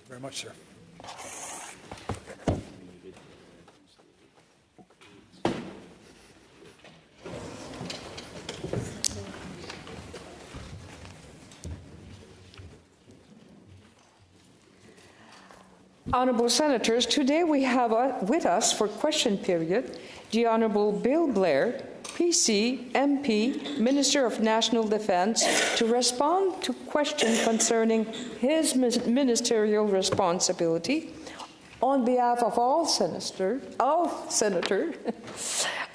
you very much, sir. Honourable Senators, today we have with us for question period the Honourable Bill Blair, PC, MP, Minister of National Defence, to respond to questions concerning his ministerial responsibility. On behalf of all senators,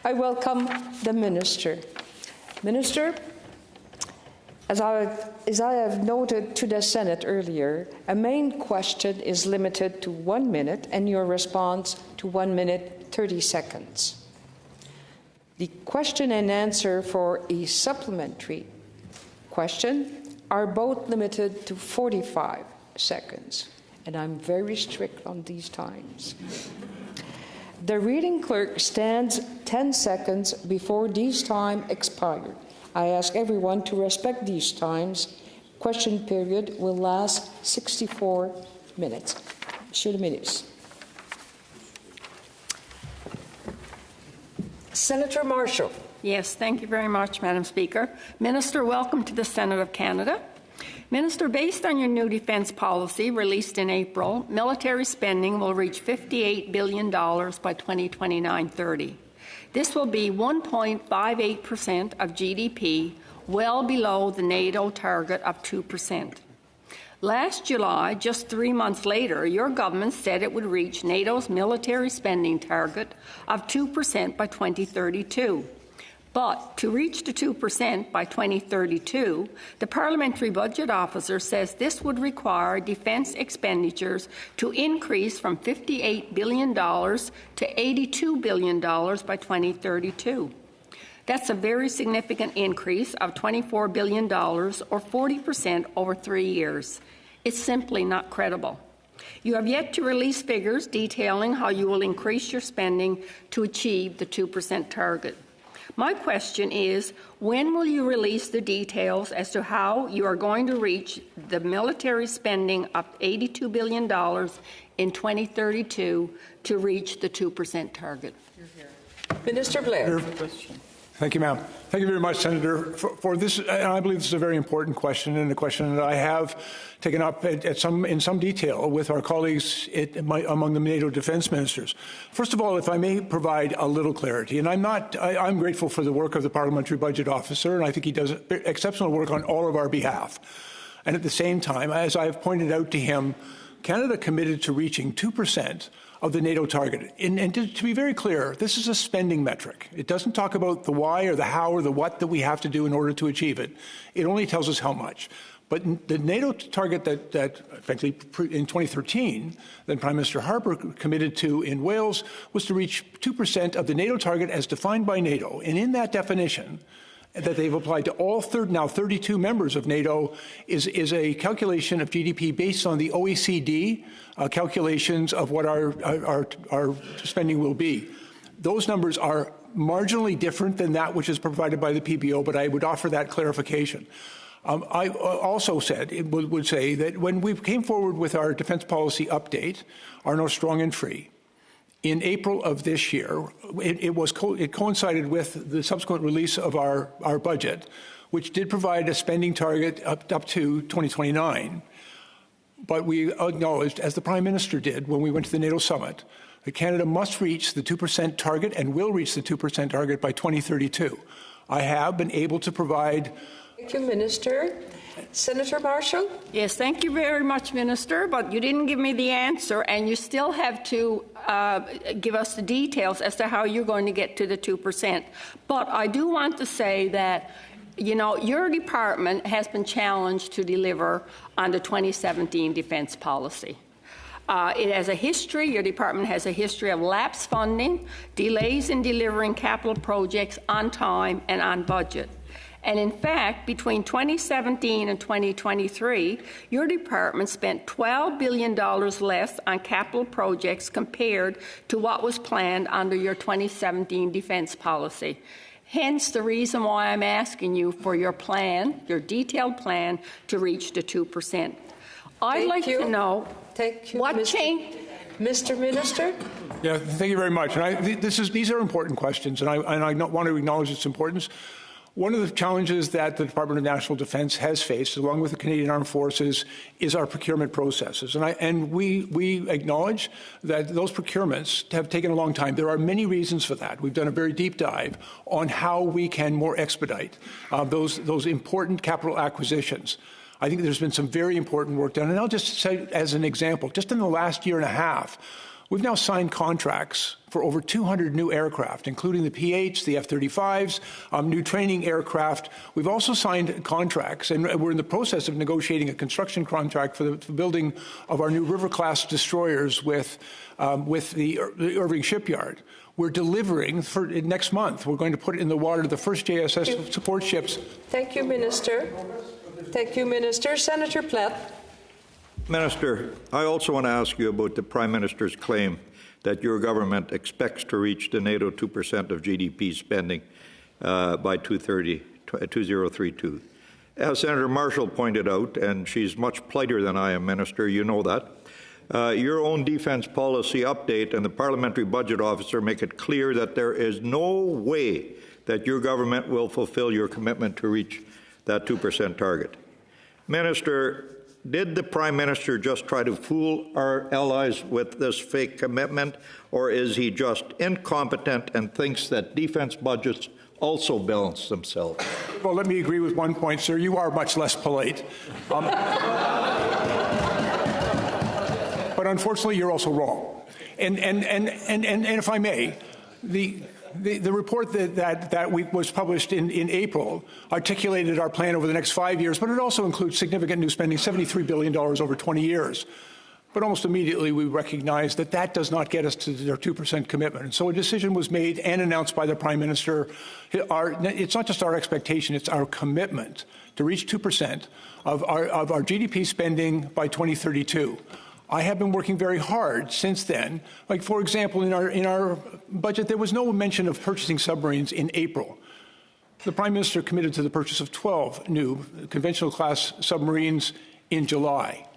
I welcome the Minister. Minister, as I have noted to the Senate earlier, a main question is limited to 1 minute and your response to 1 minute 30 seconds. The question and answer for a supplementary question are both limited to 45 seconds, and I'm very strict on these times. The reading clerk stands 10 seconds before these time expire. I ask everyone to respect these times. Question period will last 64 minutes. Monsieur le Ministre. Senator Marshall. Yes, thank you very much, Madam Speaker. Minister, welcome to the Senate of Canada. Minister, based on your new defence policy released in April, military spending will reach $58 billion by 2029-30. This will be 1.58% of GDP, well below the NATO target of 2%. Last July, just 3 months later, your government said it would reach NATO's military spending target of 2% by 2032. But to reach the 2% by 2032, the Parliamentary Budget Officer says this would require defence expenditures to increase from $58 billion to $82 billion by 2032. That's a very significant increase of $24 billion, or 40% over 3 years. It's simply not credible. You have yet to release figures detailing how you will increase your spending to achieve the 2% target. My question is, when will you release the details as to how you are going to reach the military spending of $82 billion in 2032 to reach the 2% target? Minister Blair. Thank you, ma'am. Thank you very much, Senator, for this. And I believe this is a very important question, and a question that I have taken up in some detail with our colleagues among the NATO defense ministers. First of all, if I may provide a little clarity, and I'm grateful for the work of the Parliamentary Budget Officer, and I think he does exceptional work on all of our behalf. And at the same time, as I've pointed out to him, Canada committed to reaching 2% of the NATO target. And to be very clear, this is a spending metric. It doesn't talk about the why or the how or the what that we have to do in order to achieve it. It only tells us how much. But the NATO target that frankly, in 2013, then Prime Minister Harper committed to in Wales was to reach 2% of the NATO target as defined by NATO. And in that definition, that they've applied to all now 32 members of NATO is a calculation of GDP based on the OECD calculations of what our spending will be. Those numbers are marginally different than that which is provided by the PBO, but I would offer that clarification. I also would say that when we came forward with our defense policy update, our North Strong and Free, in April of this year, it coincided with the subsequent release of our budget, which did provide a spending target up to 2029. But we acknowledged, as the Prime Minister did when we went to the NATO summit, that Canada must reach the 2% target and will reach the 2% target by 2032. I have been able to provide... Thank you, Minister. Senator Marshall? Yes, thank you very much, Minister, but you didn't give me the answer, and you still have to give us the details as to how you're going to get to the 2%. But I do want to say that, you know, your department has been challenged to deliver on the 2017 defense policy. It has a history, your department has a history of lapse funding, delays in delivering capital projects on time and on budget. And in fact, between 2017 and 2023, your department spent $12 billion less on capital projects compared to what was planned under your 2017 defense policy. Hence the reason why I'm asking you for your plan, your detailed plan, to reach the 2%. I'd like you. to know Thank you, what Mr. change. Mr. Minister? Yeah, thank you very much. And these are important questions, and I want to acknowledge its importance. One of the challenges that the Department of National Defense has faced, along with the Canadian Armed Forces, is our procurement processes. And we acknowledge that those procurements have taken a long time. There are many reasons for that. We've done a very deep dive on how we can more expedite those important capital acquisitions. I think there's been some very important work done. And I'll just say, as an example, just in the last year and a half, we've now signed contracts for over 200 new aircraft, including the P-8s, the F-35s, new training aircraft. We've also signed contracts, and we're in the process of negotiating a construction contract for the building of our new River-class destroyers with the Irving shipyard. We're delivering next month. We're going to put in the water the first JSS support ships. Thank you, Minister. Thank you, Minister. Senator Platt. Minister, I also want to ask you about the Prime Minister's claim that your government expects to reach the NATO 2% of GDP spending by 2032. As Senator Marshall pointed out, and she's much politer than I am, Minister, you know that, your own defence policy update and the Parliamentary Budget Officer make it clear that there is no way that your government will fulfil your commitment to reach that 2% target. Minister, did the Prime Minister just try to fool our allies with this fake commitment, or is he just incompetent and thinks that defence budgets also balance themselves? Well, let me agree with one point, sir. You are much less polite. But unfortunately, you're also wrong. And if I may, the report that was published in April articulated our plan over the next 5 years, but it also includes significant new spending, $73 billion over 20 years. But almost immediately, we recognized that that does not get us to their 2% commitment. And so a decision was made and announced by the Prime Minister. It's not just our expectation, it's our commitment to reach 2% of our GDP spending by 2032. I have been working very hard since then. Like, for example, in our budget, there was no mention of purchasing submarines in April. The Prime Minister committed to the purchase of 12 new conventional class submarines in July.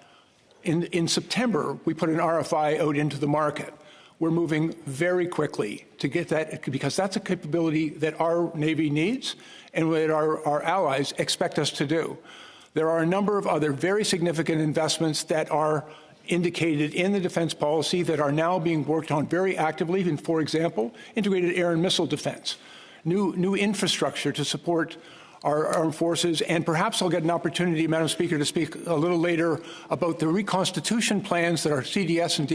In September, we put an RFI out into the market. We're moving very quickly to get that, because that's a capability that our Navy needs and that our allies expect us to do. There are a number of other very significant investments that are indicated in the defense policy that are now being worked on very actively, and, for example, integrated air and missile defense, new infrastructure to support our armed forces, and perhaps I'll get an opportunity, Madam Speaker, to speak a little later about the reconstitution plans that our CDS and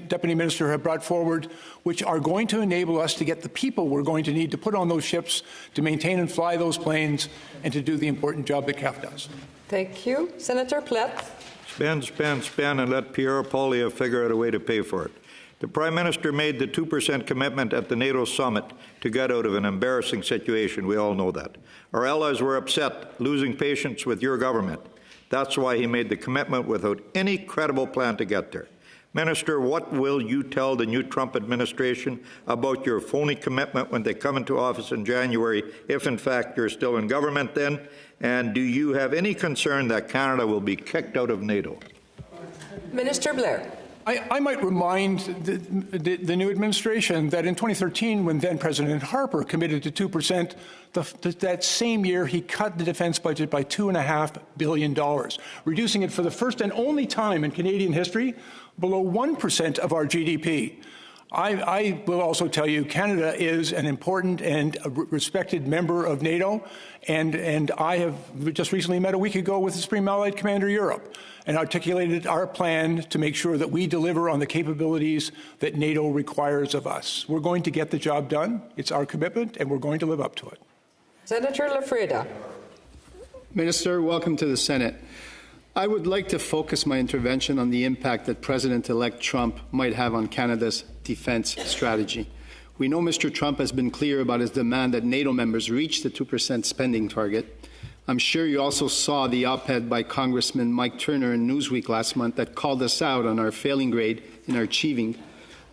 Deputy Minister have brought forward, which are going to enable us to get the people we're going to need to put on those ships, to maintain and fly those planes, and to do the important job that CAF does. Thank you. Senator Platt. Spend, and let Pierre Poilievre figure out a way to pay for it. The Prime Minister made the 2% commitment at the NATO summit to get out of an embarrassing situation. We all know that. Our allies were upset, losing patience with your government. That's why he made the commitment without any credible plan to get there. Minister, what will you tell the new Trump administration about your phony commitment when they come into office in January, if in fact you're still in government then? And do you have any concern that Canada will be kicked out of NATO? Minister Blair. I might remind the new administration that in 2013, when then-President Harper committed to 2%, that same year he cut the defense budget by $2.5 billion, reducing it for the first and only time in Canadian history below 1% of our GDP. I will also tell you, Canada is an important and respected member of NATO, and I have just recently met a week ago with the Supreme Allied Commander Europe and articulated our plan to make sure that we deliver on the capabilities that NATO requires of us. We're going to get the job done. It's our commitment, and we're going to live up to it. Senator Lafreda. Minister, welcome to the Senate. I would like to focus my intervention on the impact that President-elect Trump might have on Canada's defense strategy. We know Mr. Trump has been clear about his demand that NATO members reach the 2% spending target. I'm sure you also saw the op-ed by Congressman Mike Turner in Newsweek last month that called us out on our failing grade in achieving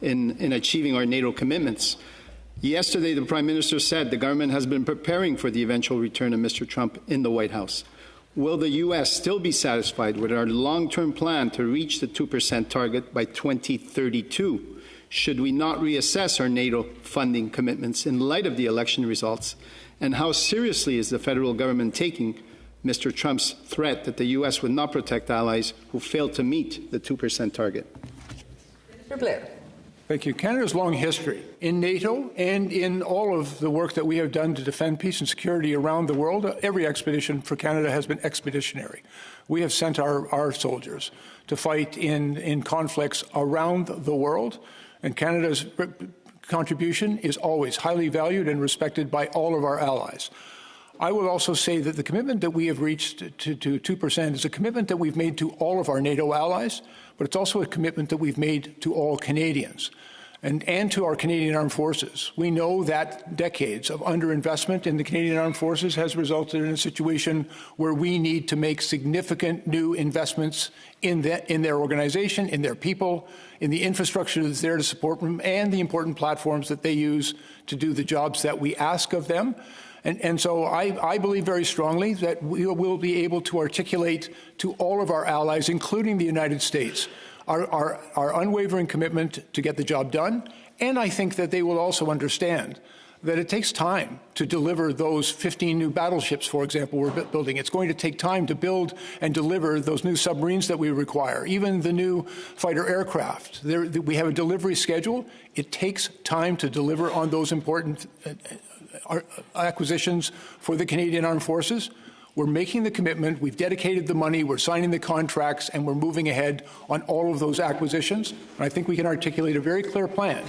our NATO commitments. Yesterday, the Prime Minister said the government has been preparing for the eventual return of Mr. Trump in the White House. Will the U.S. still be satisfied with our long-term plan to reach the 2% target by 2032? Should we not reassess our NATO funding commitments in light of the election results? And how seriously is the federal government taking Mr. Trump's threat that the U.S. would not protect allies who failed to meet the 2% target? Mr. Blair. Thank you. Canada's long history in NATO and in all of the work that we have done to defend peace and security around the world, every expedition for Canada has been expeditionary. We have sent our soldiers to fight in conflicts around the world, and Canada's contribution is always highly valued and respected by all of our allies. I will also say that the commitment that we have reached to 2% is a commitment that we've made to all of our NATO allies, but it's also a commitment that we've made to all Canadians and to our Canadian Armed Forces. We know that decades of underinvestment in the Canadian Armed Forces has resulted in a situation where we need to make significant new investments in their organization, in their people, in the infrastructure that's there to support them, and the important platforms that they use to do the jobs that we ask of them. And so I believe very strongly that we will be able to articulate to all of our allies, including the United States, our unwavering commitment to get the job done. And I think that they will also understand that it takes time to deliver those 15 new battleships, for example, we're building. It's going to take time to build and deliver those new submarines that we require, even the new fighter aircraft. We have a delivery schedule. It takes time to deliver on those important acquisitions for the Canadian Armed Forces. We're making the commitment, we've dedicated the money, we're signing the contracts, and we're moving ahead on all of those acquisitions. And I think we can articulate a very clear plan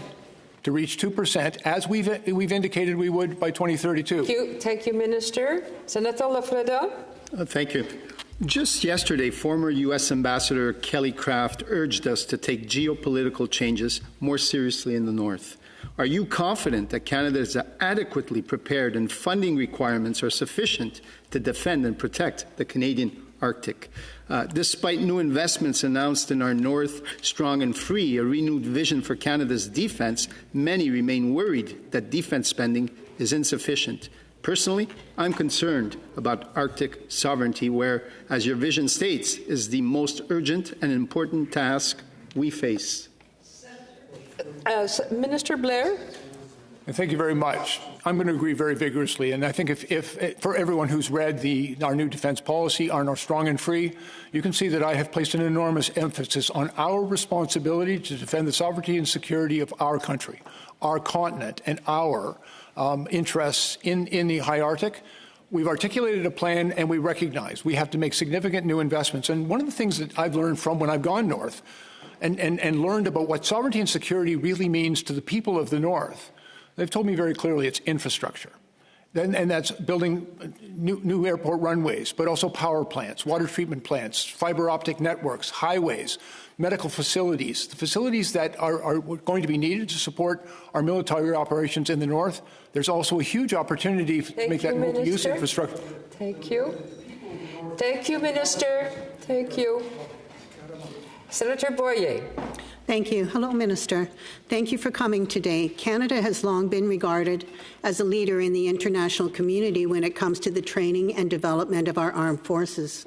to reach 2%, as we've indicated we would by 2032. Thank you, Minister. Senator Lafreda. Thank you. Just yesterday, former U.S. Ambassador Kelly Craft urged us to take geopolitical changes more seriously in the North. Are you confident that Canada is adequately prepared and funding requirements are sufficient to defend and protect the Canadian Arctic? Despite new investments announced in our North, strong and free, a renewed vision for Canada's defense, many remain worried that defense spending is insufficient. Personally, I'm concerned about Arctic sovereignty, where, as your vision states, is the most urgent and important task we face. Minister Blair. And thank you very much. I'm going to agree very vigorously. And I think if for everyone who's read our new defense policy, our strong and free, you can see that I have placed an enormous emphasis on our responsibility to defend the sovereignty and security of our country, our continent, and our interests in the high Arctic. We've articulated a plan, and we recognize we have to make significant new investments. And one of the things that I've learned from when I've gone north and learned about what sovereignty and security really means to the people of the North, they've told me very clearly it's infrastructure. And that's building new airport runways, but also power plants, water treatment plants, fiber optic networks, highways, medical facilities, the facilities that are going to be needed to support our military operations in the North. There's also a huge opportunity to make that multi-use infrastructure. Thank you. Thank you, Minister. Thank you. Senator Boyer. Thank you. Hello, Minister. Thank you for coming today. Canada has long been regarded as a leader in the international community when it comes to the training and development of our armed forces.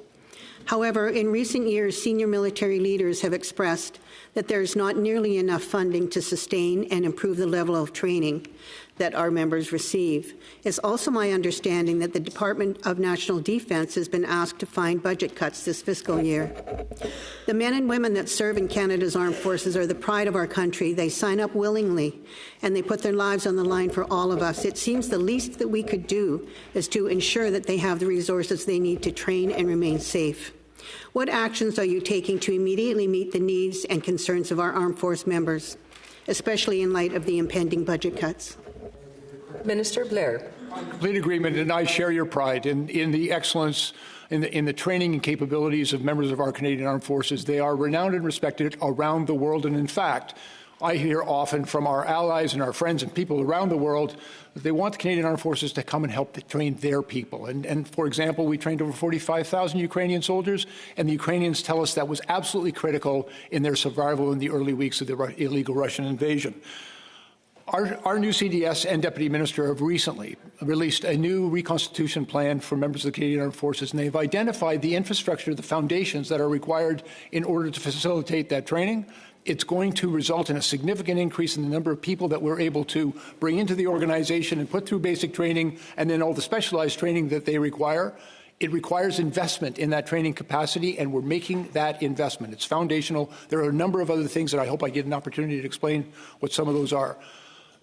However, in recent years, senior military leaders have expressed that there is not nearly enough funding to sustain and improve the level of training that our members receive. It's also my understanding that the Department of National Defence has been asked to find budget cuts this fiscal year. The men and women that serve in Canada's armed forces are the pride of our country. They sign up willingly, and they put their lives on the line for all of us. It seems the least that we could do is to ensure that they have the resources they need to train and remain safe. What actions are you taking to immediately meet the needs and concerns of our armed force members, especially in light of the impending budget cuts? Minister Blair. Complete agreement, and I share your pride in the excellence in the training and capabilities of members of our Canadian Armed Forces. They are renowned and respected around the world, and in fact, I hear often from our allies and our friends and people around the world that they want the Canadian Armed Forces to come and help train their people. And for example, we trained over 45,000 Ukrainian soldiers, and the Ukrainians tell us that was absolutely critical in their survival in the early weeks of the illegal Russian invasion. Our new CDS and Deputy Minister have recently released a new reconstitution plan for members of the Canadian Armed Forces, and they've identified the infrastructure, the foundations that are required in order to facilitate that training. It's going to result in a significant increase in the number of people that we're able to bring into the organization and put through basic training and then all the specialized training that they require. It requires investment in that training capacity, and we're making that investment. It's foundational. There are a number of other things that I hope I get an opportunity to explain what some of those are.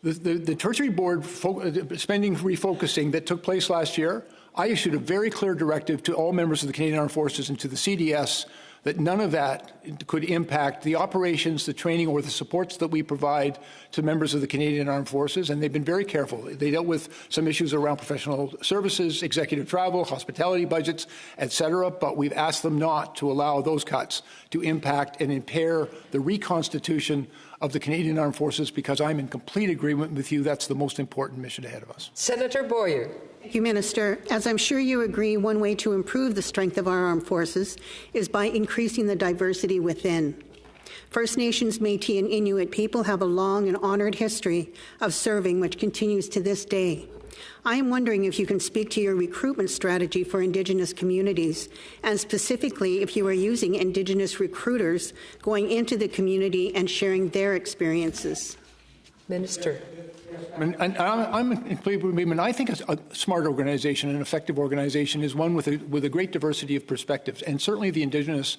The tertiary board spending refocusing that took place last year, I issued a very clear directive to all members of the Canadian Armed Forces and to the CDS that none of that could impact the operations, the training, or the supports that we provide to members of the Canadian Armed Forces, and they've been very careful. They dealt with some issues around professional services, executive travel, hospitality budgets, et cetera, but we've asked them not to allow those cuts to impact and impair the reconstitution of the Canadian Armed Forces, because I'm in complete agreement with you. That's the most important mission ahead of us. Senator Boyer. Thank you, Minister. As I'm sure you agree, one way to improve the strength of our armed forces is by increasing the diversity within. First Nations, Métis, and Inuit people have a long and honored history of serving, which continues to this day. I am wondering if you can speak to your recruitment strategy for Indigenous communities, and specifically if you are using Indigenous recruiters going into the community and sharing their experiences. Minister. And I'm in favor of agreement. I think a smart organization, an effective organization, is one with a great diversity of perspectives, and certainly the Indigenous,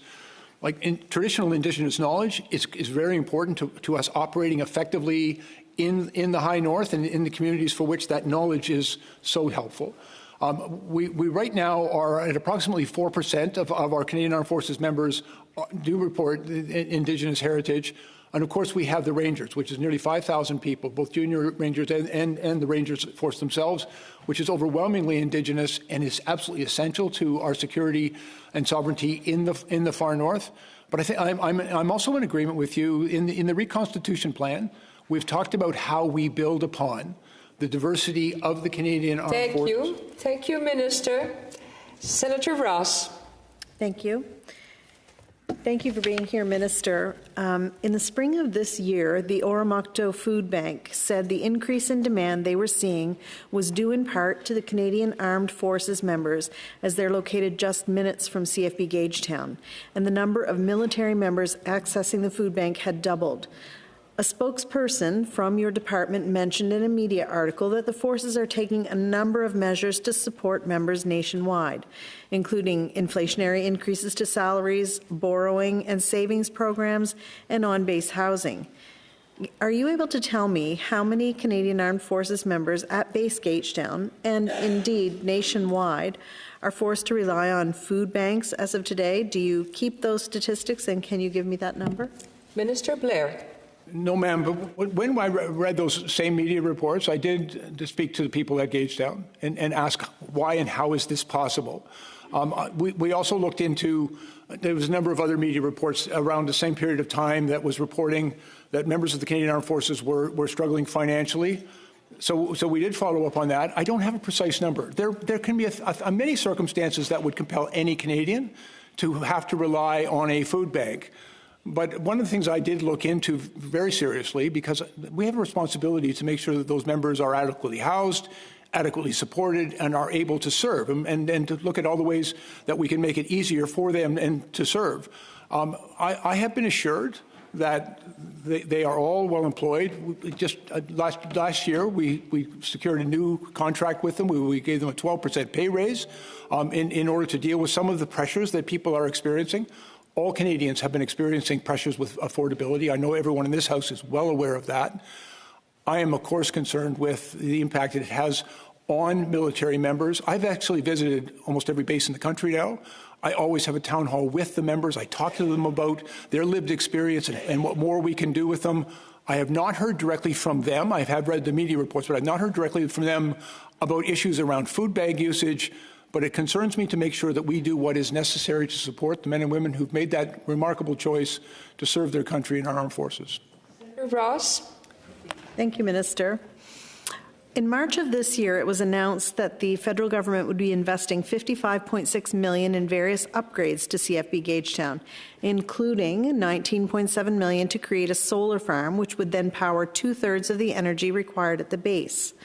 traditional Indigenous knowledge is very important to us operating effectively in the High North and in the communities for which that knowledge is so helpful. We right now are at approximately 4% of our Canadian Armed Forces members do report Indigenous heritage. And of course, we have the Rangers, which is nearly 5,000 people, both junior Rangers and the Rangers force themselves, which is overwhelmingly Indigenous and is absolutely essential to our security and sovereignty in the far north. But I think I'm also in agreement with you in the reconstitution plan. We've talked about how we build upon the diversity of the Canadian Armed Forces. Thank you, Minister. Senator Ross. Thank you. Thank you for being here, Minister. In the spring of this year, the Oromocto Food Bank said the increase in demand they were seeing was due in part to the Canadian Armed Forces members, as they're located just minutes from CFB Gagetown, and the number of military members accessing the food bank had doubled. A spokesperson from your department mentioned in a media article that the forces are taking a number of measures to support members nationwide, including inflationary increases to salaries, borrowing and savings programs, and on-base housing. Are you able to tell me how many Canadian Armed Forces members at Base Gagetown, and indeed nationwide, are forced to rely on food banks as of today? Do you keep those statistics, and can you give me that number? Minister Blair. No, ma'am, but when I read those same media reports, I did speak to the people at Gagetown and ask why and how is this possible. We also looked into, there was a number of other media reports around the same period of time that was reporting that members of the Canadian Armed Forces were struggling financially. So we did follow up on that. I don't have a precise number. There can be many circumstances that would compel any Canadian to have to rely on a food bank. But one of the things I did look into very seriously, because we have a responsibility to make sure that those members are adequately housed, adequately supported, and are able to serve, and to look at all the ways that we can make it easier for them and to serve. I have been assured that they are all well employed. Just last year, we secured a new contract with them. We gave them a 12% pay raise in order to deal with some of the pressures that people are experiencing. All Canadians have been experiencing pressures with affordability. I know everyone in this House is well aware of that. I am, of course, concerned with the impact it has on military members. I've actually visited almost every base in the country now. I always have a town hall with the members. I talk to them about their lived experience and what more we can do with them. I have not heard directly from them. I have read the media reports, but I've not heard directly from them about issues around food bag usage. But it concerns me to make sure that we do what is necessary to support the men and women who've made that remarkable choice to serve their country in our armed forces. Senator Ross. Thank you, Minister. In March of this year, it was announced that the federal government would be investing $55.6 million in various upgrades to CFB Gagetown, including $19.7 million to create a solar farm, which would then power 2/3 of the energy required at the base.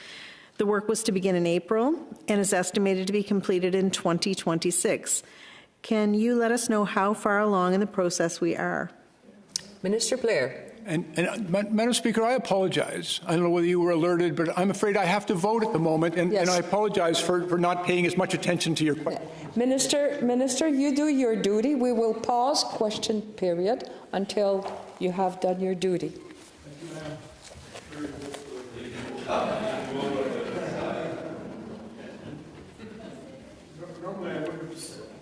The work was to begin in April and is estimated to be completed in 2026. Can you let us know how far along in the process we are? Minister Blair. And Madam Speaker, I apologize. I don't know whether you were alerted, but I'm afraid I have to vote at the moment, and I apologize for not paying as much attention to your question. Minister, you do your duty. We will pause question period until you have done your duty. Thank you, ma'am. Normally I would have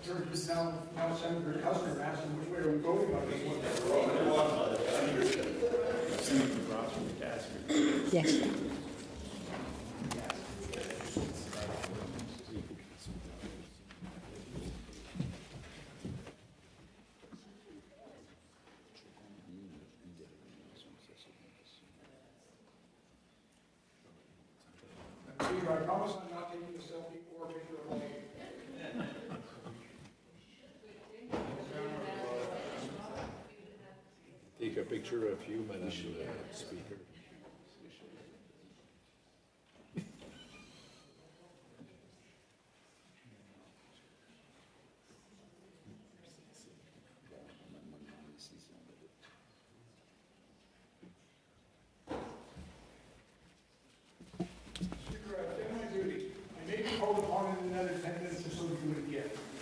turned this down. Now Senator Custer asked him which way are we voting on this one. Yes. I promise I'm not taking a selfie or a picture of me. Take a picture of you, Madam Speaker.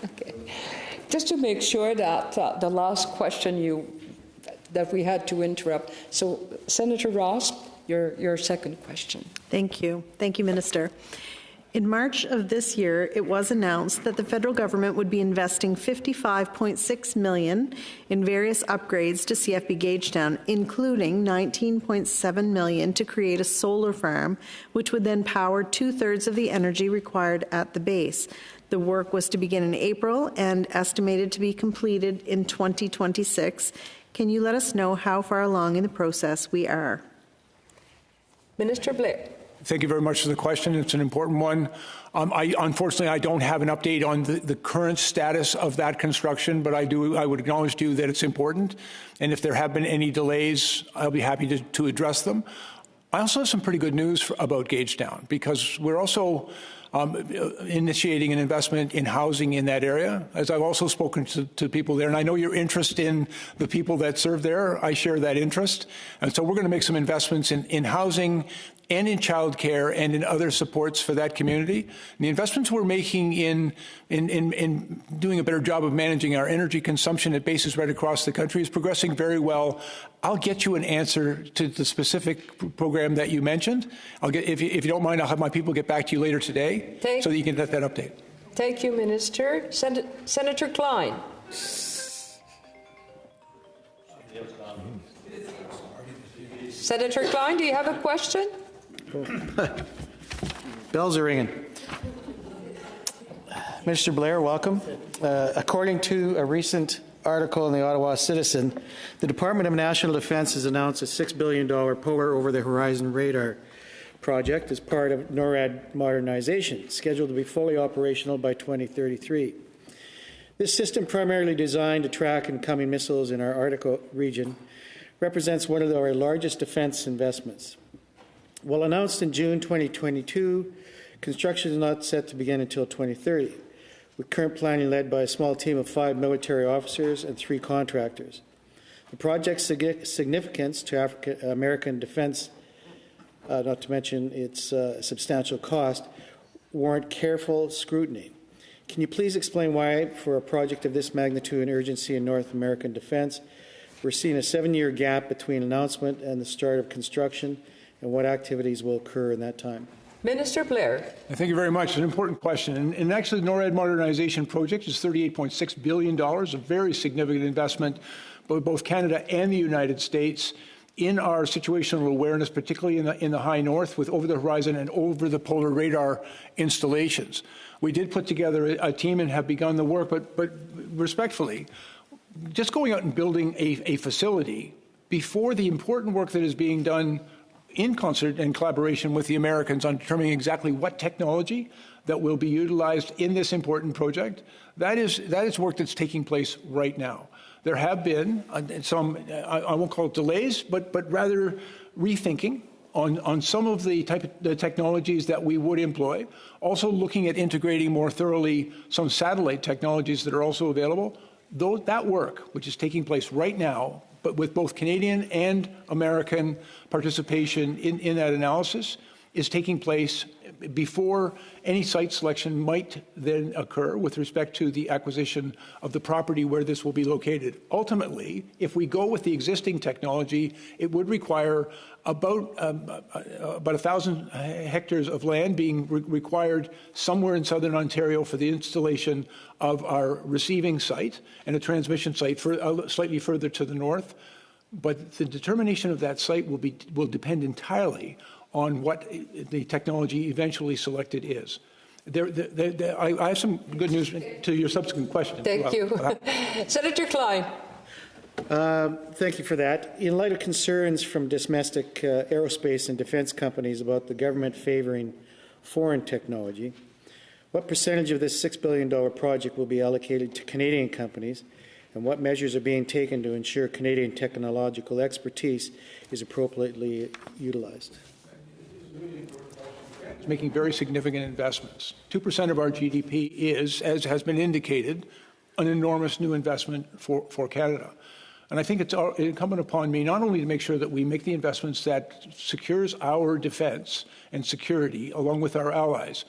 Okay. Just to make sure that the last question that we had to interrupt. So, Senator Ross, your second question. Thank you. Thank you, Minister. In March of this year, it was announced that the federal government would be investing $55.6 million in various upgrades to CFB Gagetown, including $19.7 million to create a solar farm, which would then power 2/3 of the energy required at the base. The work was to begin in April and estimated to be completed in 2026. Can you let us know how far along in the process we are? Minister Blair. Thank you very much for the question. It's an important one. Unfortunately, I don't have an update on the current status of that construction, but I would acknowledge to you that it's important. And if there have been any delays, I'll be happy to address them. I also have some pretty good news about Gagetown, because we're also initiating an investment in housing in that area, as I've also spoken to people there. And I know your interest in the people that serve there. I share that interest. And so we're going to make some investments in housing and in childcare and in other supports for that community. And the investments we're making in doing a better job of managing our energy consumption at bases right across the country is progressing very well. I'll get you an answer to the specific program that you mentioned. If you don't mind, I'll have my people get back to you later today so that you can get that update. Thank you, Minister. Senator Klein. Senator Klein, do you have a question? Bells are ringing. Minister Blair, welcome. According to a recent article in the Ottawa Citizen, the Department of National Defence has announced a $6 billion Polar Over-the-Horizon Radar project as part of NORAD modernization, scheduled to be fully operational by 2033. This system, primarily designed to track incoming missiles in our Arctic region, represents one of our largest defence investments. While announced in June 2022, construction is not set to begin until 2030, with current planning led by a small team of 5 military officers and 3 contractors. The project's significance to American defence, not to mention its substantial cost, warrant careful scrutiny. Can you please explain why, for a project of this magnitude and urgency in North American defence, we're seeing a 7-year gap between announcement and the start of construction, and what activities will occur in that time? Minister Blair. Thank you very much. It's an important question. And actually, the NORAD modernization project is $38.6 billion, a very significant investment by both Canada and the United States in our situational awareness, particularly in the high north, with over-the-horizon and over-the-polar radar installations. We did put together a team and have begun the work, but respectfully, just going out and building a facility before the important work that is being done in concert and collaboration with the Americans on determining exactly what technology that will be utilized in this important project. That is work that's taking place right now. There have been some, I won't call it delays, but rather rethinking on some of the technologies that we would employ, also looking at integrating more thoroughly some satellite technologies that are also available. That work, which is taking place right now, but with both Canadian and American participation in that analysis, is taking place before any site selection might then occur with respect to the acquisition of the property where this will be located. Ultimately, if we go with the existing technology, it would require about 1,000 hectares of land being required somewhere in southern Ontario for the installation of our receiving site and a transmission site slightly further to the north. But the determination of that site will depend entirely on what the technology eventually selected is. I have some good news to your subsequent question. Thank you. Senator Klein. Thank you for that. In light of concerns from domestic aerospace and defense companies about the government favoring foreign technology, what percentage of this $6 billion project will be allocated to Canadian companies, and what measures are being taken to ensure Canadian technological expertise is appropriately utilized? It's making very significant investments. 2% of our GDP is, as has been indicated, an enormous new investment for Canada. And I think it's incumbent upon me not only to make sure that we make the investments that secures our defense and security along with our allies,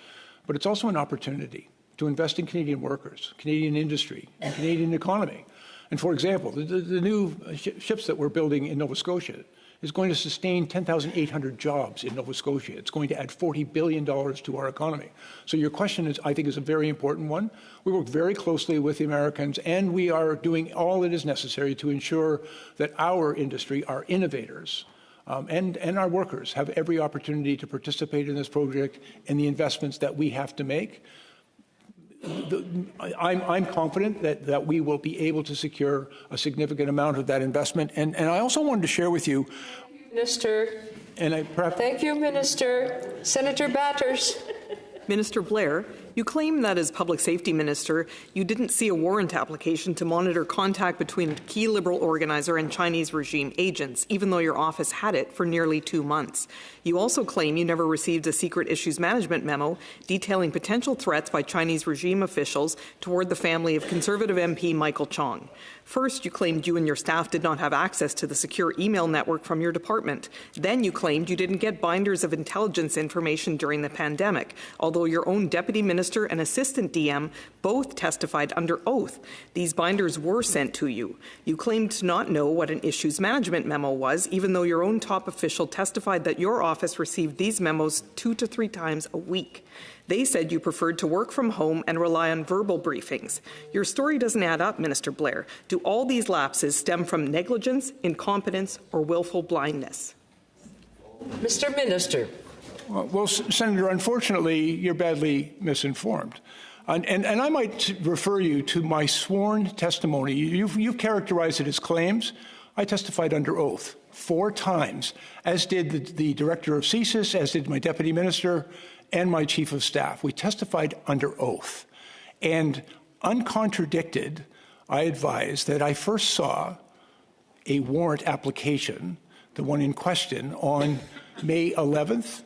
but it's also an opportunity to invest in Canadian workers, Canadian industry, and Canadian economy. And for example, the new ships that we're building in Nova Scotia is going to sustain 10,800 jobs in Nova Scotia. It's going to add $40 billion to our economy. So your question I think is a very important one. We work very closely with the Americans, and we are doing all that is necessary to ensure that our industry, our innovators, and our workers have every opportunity to participate in this project and the investments that we have to make. I'm confident that we will be able to secure a significant amount of that investment. And I also wanted to share with you, Minister. Thank you, Minister. Senator Batters. Minister Blair, you claim that as Public Safety Minister, you didn't see a warrant application to monitor contact between a key Liberal organizer and Chinese regime agents, even though your office had it for nearly 2 months. You also claim you never received a secret issues management memo detailing potential threats by Chinese regime officials toward the family of Conservative MP Michael Chong. First, you claimed you and your staff did not have access to the secure email network from your department. Then you claimed you didn't get binders of intelligence information during the pandemic, although your own Deputy Minister and Assistant DM both testified under oath. These binders were sent to you. You claimed to not know what an issues management memo was, even though your own top official testified that your office received these memos 2 to 3 times a week. They said you preferred to work from home and rely on verbal briefings. Your story doesn't add up, Minister Blair. Do all these lapses stem from negligence, incompetence, or willful blindness? Mr. Minister. Well, Senator, unfortunately, you're badly misinformed. And I might refer you to my sworn testimony. You've characterized it as claims. I testified under oath 4 times, as did the director of CSIS, as did my deputy minister, and my chief of staff. We testified under oath. And uncontradicted, I advise that I first saw a warrant application, the one in question, on May 11th,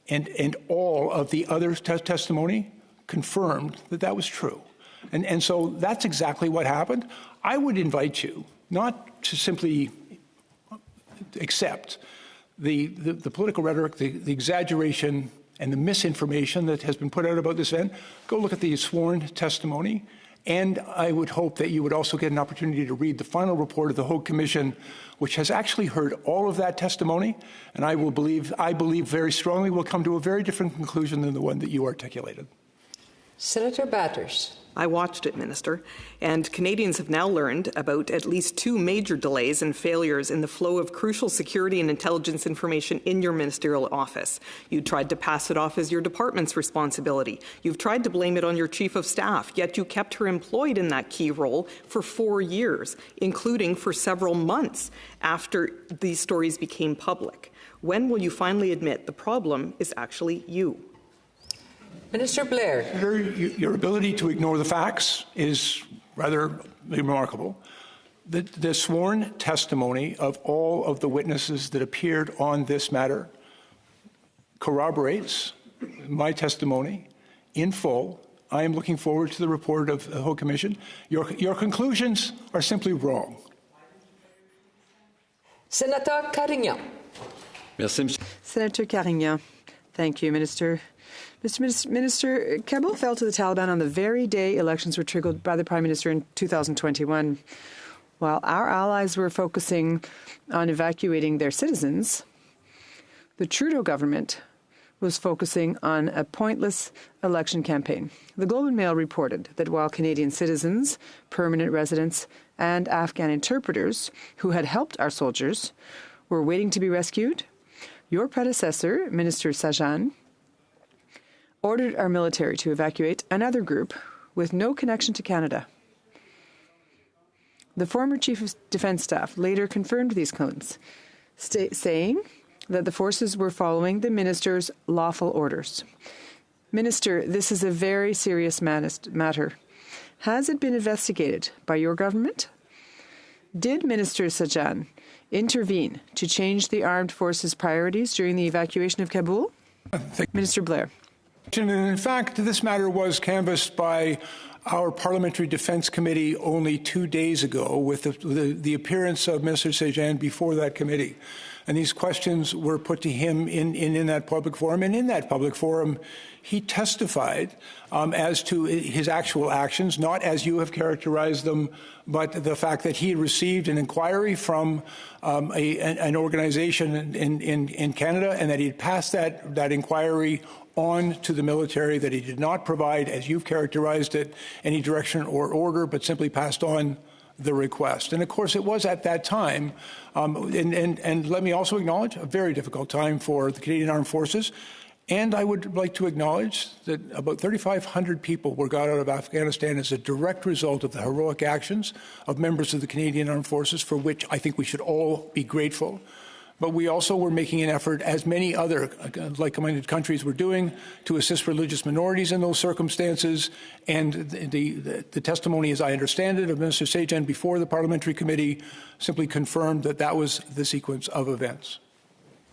and all of the other testimony confirmed that that was true. And so that's exactly what happened. I would invite you not to simply accept the political rhetoric, the exaggeration, and the misinformation that has been put out about this event. Go look at the sworn testimony, and I would hope that you would also get an opportunity to read the final report of the Hague Commission, which has actually heard all of that testimony, and I believe very strongly will come to a very different conclusion than the one that you articulated. Senator Batters. I watched it, Minister, and Canadians have now learned about at least 2 major delays and failures in the flow of crucial security and intelligence information in your ministerial office. You tried to pass it off as your department's responsibility. You've tried to blame it on your chief of staff, yet you kept her employed in that key role for 4 years, including for several months after these stories became public. When will you finally admit the problem is actually you? Minister Blair. Your ability to ignore the facts is rather remarkable. The sworn testimony of all of the witnesses that appeared on this matter corroborates my testimony in full. I am looking forward to the report of the Haut Commission. Your conclusions are simply wrong. Senator Carignan. Senator Carignan. Thank you, Minister. Minister, Kabul fell to the Taliban on the very day elections were triggered by the Prime Minister in 2021. While our allies were focusing on evacuating their citizens, the Trudeau government was focusing on a pointless election campaign. The Globe and Mail reported that while Canadian citizens, permanent residents, and Afghan interpreters who had helped our soldiers were waiting to be rescued, your predecessor, Minister Sajjan, ordered our military to evacuate another group with no connection to Canada. The former Chief of Defence Staff later confirmed these claims, saying that the forces were following the minister's lawful orders. Minister, this is a very serious matter. Has it been investigated by your government? Did Minister Sajjan intervene to change the armed forces' priorities during the evacuation of Kabul? Minister Blair. In fact, this matter was canvassed by our Parliamentary Defence Committee only 2 days ago with the appearance of Minister Sajjan before that committee. And these questions were put to him in that public forum. And in that public forum, he testified as to his actual actions, not as you have characterized them, but the fact that he had received an inquiry from an organization in Canada and that he had passed that inquiry on to the military, that he did not provide, as you've characterized it, any direction or order, but simply passed on the request. And of course, it was at that time, and let me also acknowledge, a very difficult time for the Canadian Armed Forces. And I would like to acknowledge that about 3,500 people were got out of Afghanistan as a direct result of the heroic actions of members of the Canadian Armed Forces, for which I think we should all be grateful. But we also were making an effort, as many other like-minded countries were doing, to assist religious minorities in those circumstances. And the testimony, as I understand it, of Minister Sajjan before the Parliamentary Committee simply confirmed that that was the sequence of events.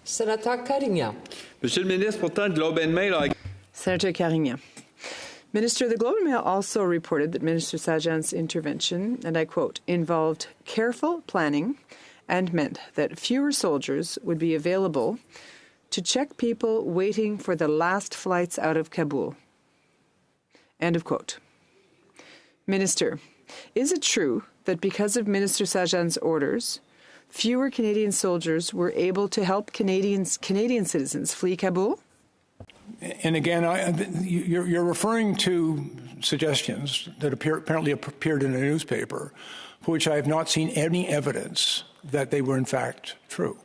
Senator Carignan. Monsieur le ministre, pourtant, Globe and Mail. Senator Carignan. Minister, the Globe and Mail also reported that Minister Sajjan's intervention, and I quote, involved careful planning and meant that fewer soldiers would be available to check people waiting for the last flights out of Kabul. End of quote. Minister, is it true that because of Minister Sajjan's orders, fewer Canadian soldiers were able to help Canadian citizens flee Kabul? And again, you're referring to suggestions that apparently appeared in a newspaper, for which I have not seen any evidence that they were in fact true.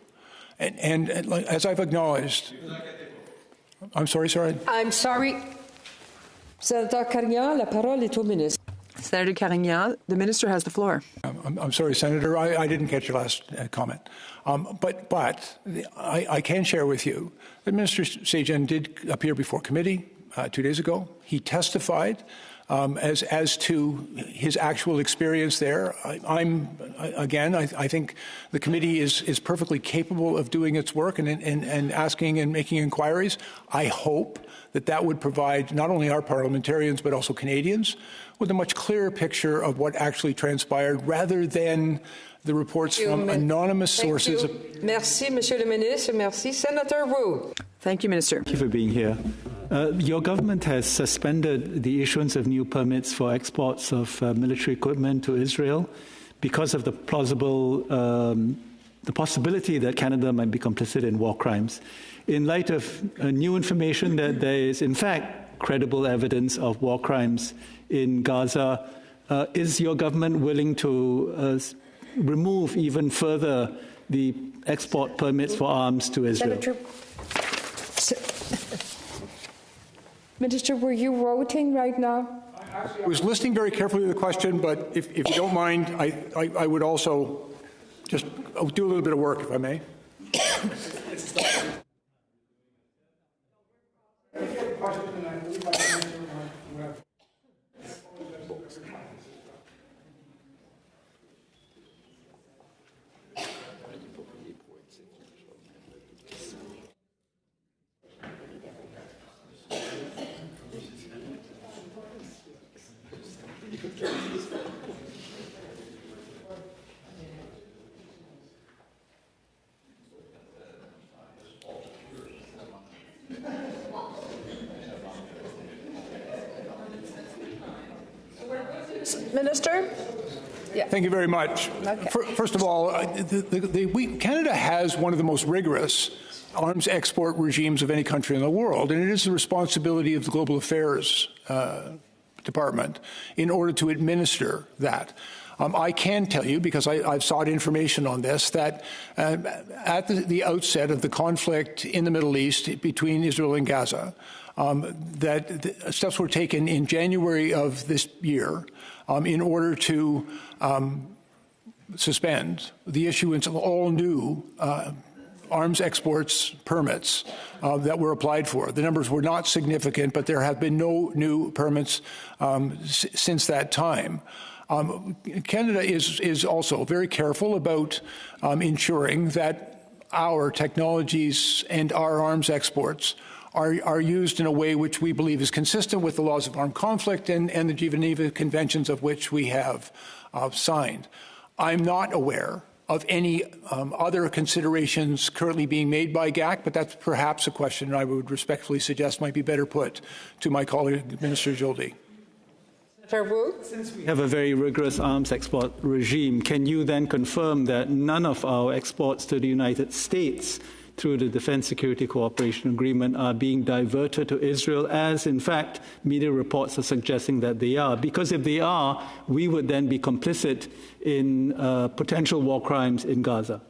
And as I've acknowledged, I'm sorry. I'm sorry. Senator Carignan, la parole est au ministre. Senator Carignan, the minister has the floor. I'm sorry, Senator, I didn't catch your last comment. But I can share with you that Minister Sajjan did appear before committee 2 days ago. He testified as to his actual experience there. I think the committee is perfectly capable of doing its work and asking and making inquiries. I hope that would provide not only our parliamentarians but also Canadians with a much clearer picture of what actually transpired, rather than the reports from anonymous sources. Merci, Monsieur le Ministre. Merci, Senator Wu. Thank you, Minister. Thank you for being here. Your government has suspended the issuance of new permits for exports of military equipment to Israel because of the possibility that Canada might be complicit in war crimes. In light of new information that there is, in fact, credible evidence of war crimes in Gaza, is your government willing to remove even further the export permits for arms to Israel? Minister, were you voting right now? I was listening very carefully to the question, but if you don't mind, I would also just do a little bit of work, if I may. Minister? Yeah. Thank you very much. Okay. First of all, Canada has one of the most rigorous arms export regimes of any country in the world, and it is the responsibility of the Global Affairs Department in order to administer that. I can tell you, because I've sought information on this, that at the outset of the conflict in the Middle East between Israel and Gaza, that steps were taken in January of this year in order to suspend the issuance of all new arms exports permits that were applied for. The numbers were not significant, but there have been no new permits since that time. Canada is also very careful about ensuring that our technologies and our arms exports are used in a way which we believe is consistent with the laws of armed conflict and the Geneva Conventions of which we have signed. I'm not aware of any other considerations currently being made by GAC, but that's perhaps a question I would respectfully suggest might be better put to my colleague, Minister Joldi. Since we have a very rigorous arms export regime, can you then confirm that none of our exports to the United States through the Defense Security Cooperation Agreement are being diverted to Israel, as in fact media reports are suggesting that they are? Because if they are, we would then be complicit in potential war crimes in Gaza.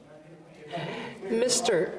Minister?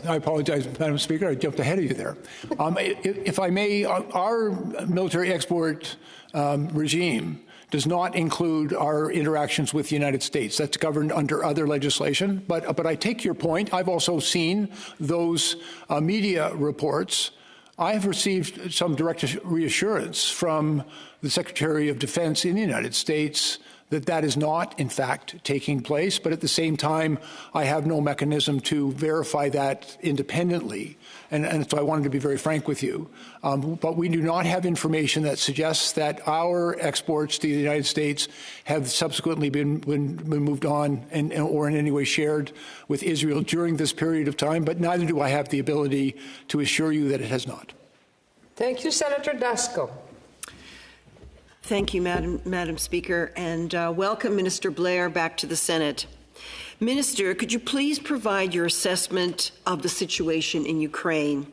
I apologize, Madam Speaker, I jumped ahead of you there. If I may, our military export regime does not include our interactions with the United States. That's governed under other legislation. But I take your point. I've also seen those media reports. I have received some direct reassurance from the Secretary of Defense in the United States that that is not, in fact, taking place. But at the same time, I have no mechanism to verify that independently. And so I wanted to be very frank with you. But we do not have information that suggests that our exports to the United States have subsequently been moved on or in any way shared with Israel during this period of time. But neither do I have the ability to assure you that it has not. Thank you, Senator Dasko. Thank you, Madam Speaker, and welcome Minister Blair back to the Senate. Minister, could you please provide your assessment of the situation in Ukraine?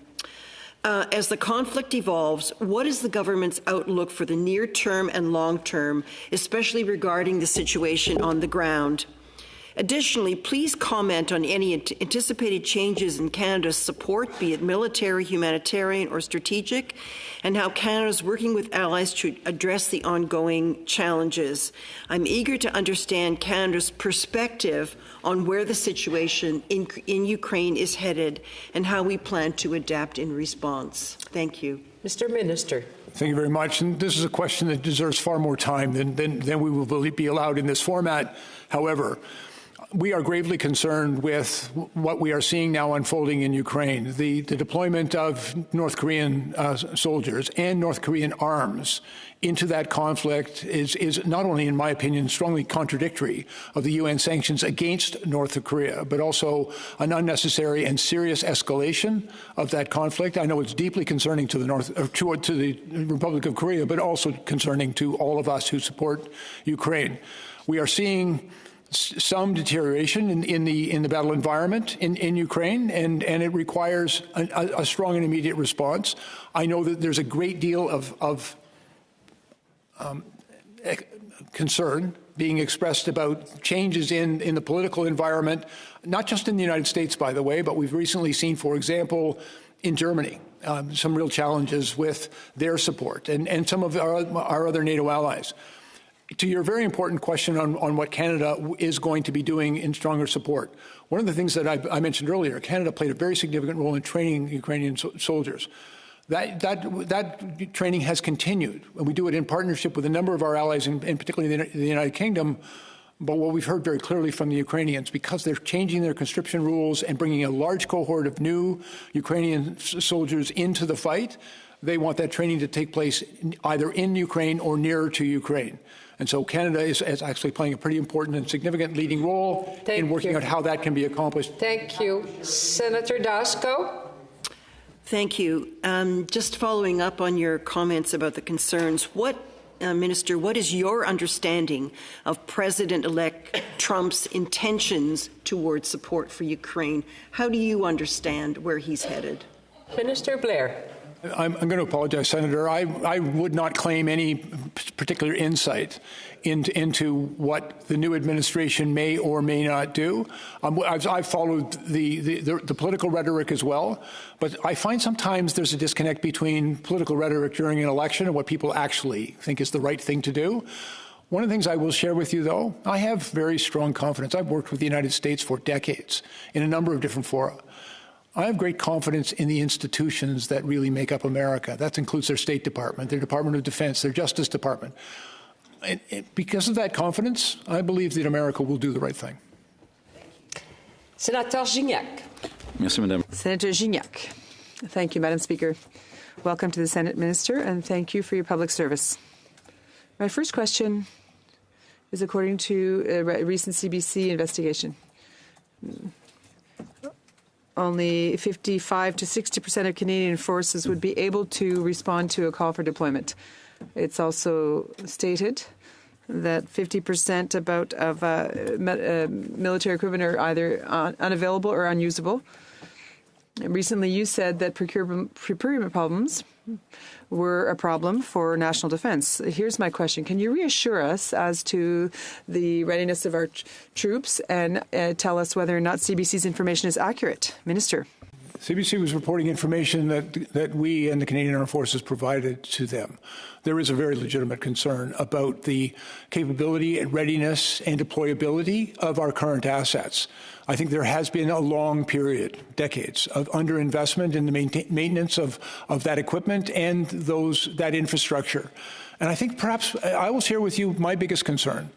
As the conflict evolves, what is the government's outlook for the near term and long term, especially regarding the situation on the ground? Additionally, please comment on any anticipated changes in Canada's support, be it military, humanitarian, or strategic, and how Canada is working with allies to address the ongoing challenges. I'm eager to understand Canada's perspective on where the situation in Ukraine is headed and how we plan to adapt in response. Thank you. Mr. Minister. Thank you very much. And this is a question that deserves far more time than we will be allowed in this format. However, we are gravely concerned with what we are seeing now unfolding in Ukraine. The deployment of North Korean soldiers and North Korean arms into that conflict is not only, in my opinion, strongly contradictory of the UN sanctions against North Korea, but also an unnecessary and serious escalation of that conflict. I know it's deeply concerning to the Republic of Korea, but also concerning to all of us who support Ukraine. We are seeing some deterioration in the battle environment in Ukraine, and it requires a strong and immediate response. I know that there's a great deal of concern being expressed about changes in the political environment, not just in the United States, by the way, but we've recently seen, for example, in Germany, some real challenges with their support and some of our other NATO allies. To your very important question on what Canada is going to be doing in stronger support, one of the things that I mentioned earlier, Canada played a very significant role in training Ukrainian soldiers. That training has continued, and we do it in partnership with a number of our allies, and particularly the United Kingdom. But what we've heard very clearly from the Ukrainians, because they're changing their conscription rules and bringing a large cohort of new Ukrainian soldiers into the fight, they want that training to take place either in Ukraine or nearer to Ukraine. And so Canada is actually playing a pretty important and significant leading role in working out how that can be accomplished. Thank you. Senator Dasko. Thank you. Just following up on your comments about the concerns, Minister, what is your understanding of President-elect Trump's intentions towards support for Ukraine? How do you understand where he's headed? Minister Blair. I'm going to apologize, Senator. I would not claim any particular insight into what the new administration may or may not do. I've followed the political rhetoric as well, but I find sometimes there's a disconnect between political rhetoric during an election and what people actually think is the right thing to do. One of the things I will share with you, though, I have very strong confidence. I've worked with the United States for decades in a number of different fora. I have great confidence in the institutions that really make up America. That includes their State Department, their Department of Defense, their Justice Department. And because of that confidence, I believe that America will do the right thing. Senator Gignac. Merci, Madame. Senator Gignac. Thank you, Madam Speaker. Welcome to the Senate, Minister, and thank you for your public service. My first question is according to a recent CBC investigation. Only 55 to 60% of Canadian forces would be able to respond to a call for deployment. It's also stated that 50% of military equipment are either unavailable or unusable. Recently, you said that procurement problems were a problem for national defense. Here's my question. Can you reassure us as to the readiness of our troops and tell us whether or not CBC's information is accurate? Minister. CBC was reporting information that we and the Canadian Armed Forces provided to them. There is a very legitimate concern about the capability and readiness and deployability of our current assets. I think there has been a long period, decades, of underinvestment in the maintenance of that equipment and that infrastructure. And I think perhaps I will share with you my biggest concern.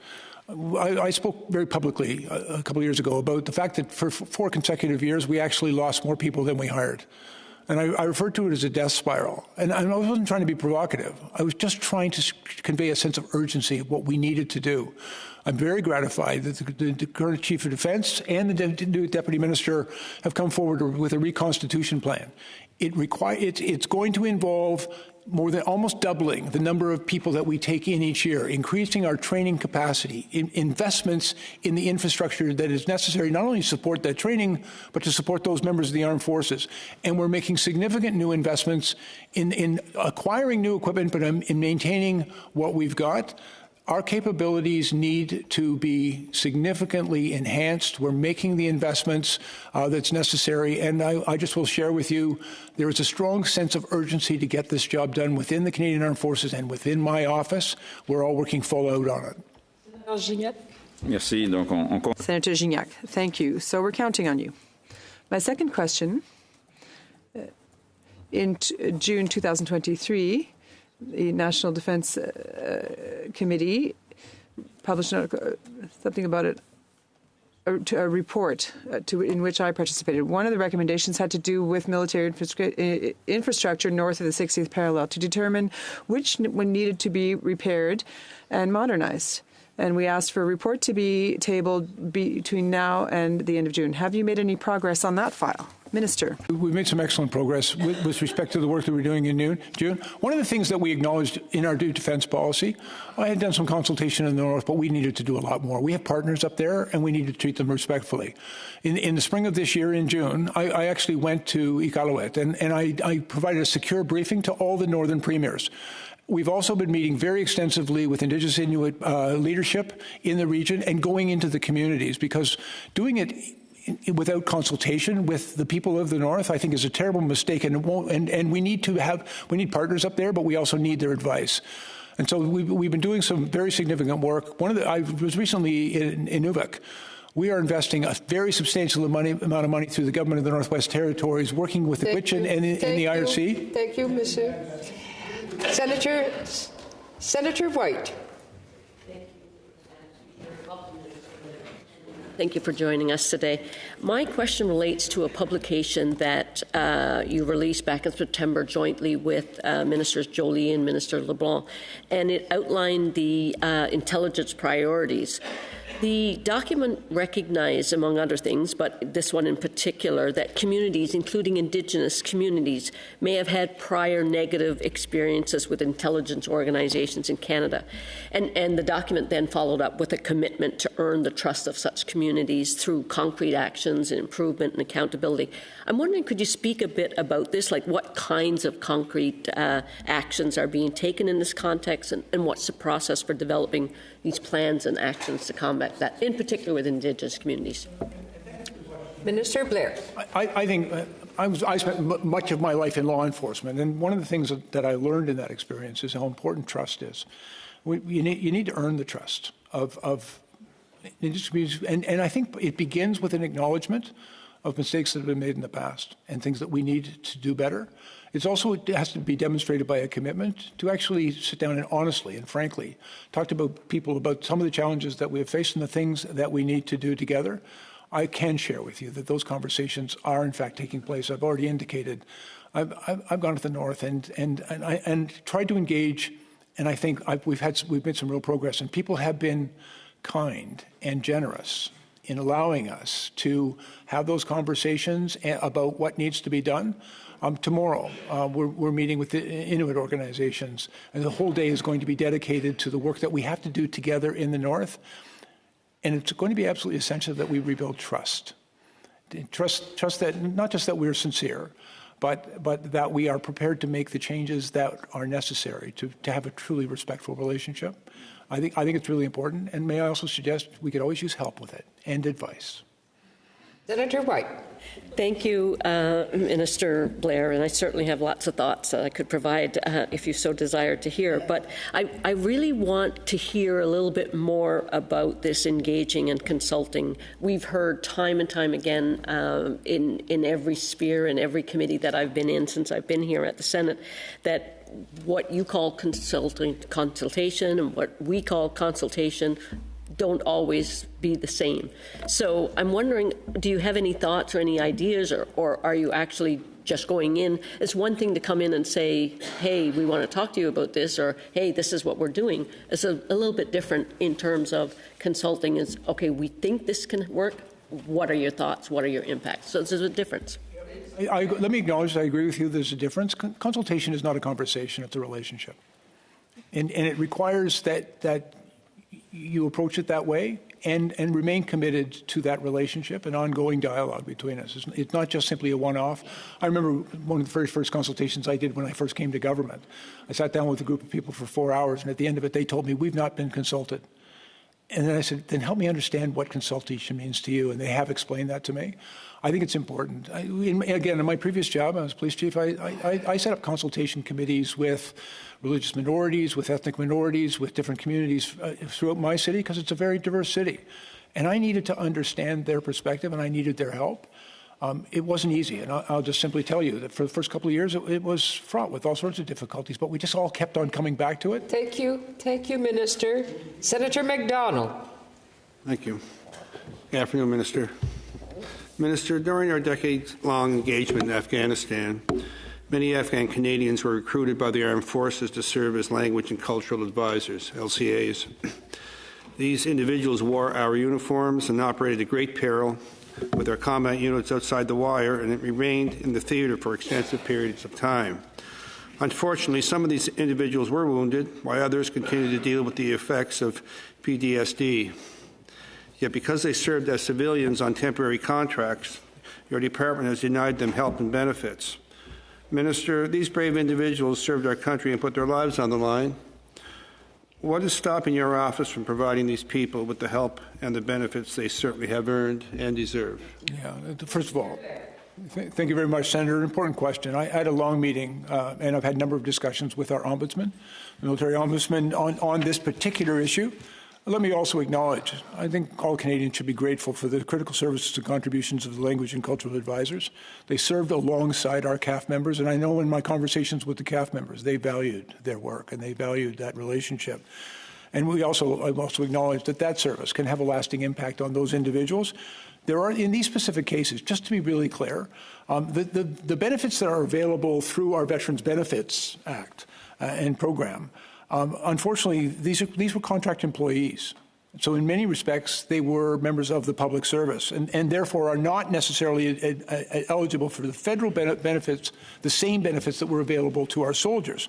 I spoke very publicly a couple of years ago about the fact that for 4 consecutive years, we actually lost more people than we hired. And I referred to it as a death spiral. And I wasn't trying to be provocative. I was just trying to convey a sense of urgency of what we needed to do. I'm very gratified that the current Chief of Defense and the new Deputy Minister have come forward with a reconstitution plan. It's going to involve more than almost doubling the number of people that we take in each year, increasing our training capacity, investments in the infrastructure that is necessary not only to support that training, but to support those members of the armed forces. And we're making significant new investments in acquiring new equipment, but in maintaining what we've got. Our capabilities need to be significantly enhanced. We're making the investments that's necessary. And I just will share with you, there is a strong sense of urgency to get this job done within the Canadian Armed Forces and within my office. We're all working full out on it. Merci. Senator Gignac, thank you. So we're counting on you. My second question, in June 2023, the National Defense Committee published something about it, a report in which I participated. One of the recommendations had to do with military infrastructure north of the 60th parallel to determine which one needed to be repaired and modernized. And we asked for a report to be tabled between now and the end of June. Have you made any progress on that file? Minister. We've made some excellent progress with respect to the work that we're doing in June. One of the things that we acknowledged in our defense policy, I had done some consultation in the North, but we needed to do a lot more. We have partners up there, and we need to treat them respectfully. In the spring of this year, in June, I actually went to Iqaluit, and I provided a secure briefing to all the northern premiers. We've also been meeting very extensively with Indigenous Inuit leadership in the region and going into the communities, because doing it without consultation with the people of the North, I think, is a terrible mistake, and we need partners up there, but we also need their advice. And so we've been doing some very significant work. I was recently in Nunavut. We are investing a very substantial amount of money through the government of the Northwest Territories, working with the Witch and the IRC. Thank you, Mr. Senator White. Thank you for joining us today. My question relates to a publication that you released back in September jointly with Ministers Joly and Minister LeBlanc, and it outlined the intelligence priorities. The document recognized, among other things, but this one in particular, that communities, including Indigenous communities, may have had prior negative experiences with intelligence organizations in Canada. And the document then followed up with a commitment to earn the trust of such communities through concrete actions and improvement and accountability. I'm wondering, could you speak a bit about this, like what kinds of concrete actions are being taken in this context, and what's the process for developing these plans and actions to combat that, in particular with Indigenous communities? Minister Blair. I think I spent much of my life in law enforcement, and one of the things that I learned in that experience is how important trust is. You need to earn the trust of Indigenous communities, and I think it begins with an acknowledgement of mistakes that have been made in the past and things that we need to do better. It has to be demonstrated by a commitment to actually sit down and honestly and frankly talk to people about some of the challenges that we have faced and the things that we need to do together. I can share with you that those conversations are in fact taking place. I've already indicated I've gone to the north and tried to engage, and I think we've made some real progress, and people have been kind and generous in allowing us to have those conversations about what needs to be done. Tomorrow, we're meeting with the Inuit organizations, and the whole day is going to be dedicated to the work that we have to do together in the north. And it's going to be absolutely essential that we rebuild trust. Trust that not just that we're sincere, but that we are prepared to make the changes that are necessary to have a truly respectful relationship. I think it's really important. And may I also suggest we could always use help with it and advice. Senator White. Thank you, Minister Blair, and I certainly have lots of thoughts that I could provide if you so desired to hear. But I really want to hear a little bit more about this engaging and consulting. We've heard time and time again in every sphere, in every committee that I've been in since I've been here at the Senate, that what you call consultation and what we call consultation don't always be the same. So I'm wondering, do you have any thoughts or any ideas, or are you actually just going in? It's one thing to come in and say, hey, we want to talk to you about this, or hey, this is what we're doing. It's a little bit different in terms of consulting is, okay, we think this can work. What are your thoughts? What are your impacts? So there's a difference. Let me acknowledge that I agree with you. There's a difference. Consultation is not a conversation. It's a relationship. And it requires that you approach it that way and remain committed to that relationship and ongoing dialogue between us. It's not just simply a one-off. I remember one of the very first consultations I did when I first came to government. I sat down with a group of people for 4 hours, and at the end of it, they told me, we've not been consulted. And then I said, then help me understand what consultation means to you. And they have explained that to me. I think it's important. Again, in my previous job, I was police chief, I set up consultation committees with religious minorities, with ethnic minorities, with different communities throughout my city, because it's a very diverse city. And I needed to understand their perspective, and I needed their help. It wasn't easy, and I'll just simply tell you that for the first couple of years, it was fraught with all sorts of difficulties, but we just all kept on coming back to it. Thank you, Minister. Senator McDonald. Thank you. Good afternoon, Minister. Minister, during our decades-long engagement in Afghanistan, many Afghan Canadians were recruited by the armed forces to serve as language and cultural advisors, LCAs. These individuals wore our uniforms and operated at great peril with our combat units outside the wire, and it remained in the theater for extensive periods of time. Unfortunately, some of these individuals were wounded, while others continued to deal with the effects of PTSD. Yet because they served as civilians on temporary contracts, your department has denied them help and benefits. Minister, these brave individuals served our country and put their lives on the line. What is stopping your office from providing these people with the help and the benefits they certainly have earned and deserve? Yeah, first of all, Thank you very much, Senator. An important question. I had a long meeting, and I've had a number of discussions with our ombudsman, the military ombudsman, on this particular issue. Let me also acknowledge, I think all Canadians should be grateful for the critical services and contributions of the language and cultural advisors. They served alongside our CAF members, and I know in my conversations with the CAF members, they valued their work and they valued that relationship. And I've also acknowledged that service can have a lasting impact on those individuals. There are, in these specific cases, just to be really clear, the benefits that are available through our Veterans Benefits Act and program, unfortunately, these were contract employees. So in many respects, they were members of the public service and therefore are not necessarily eligible for the federal benefits, the same benefits that were available to our soldiers.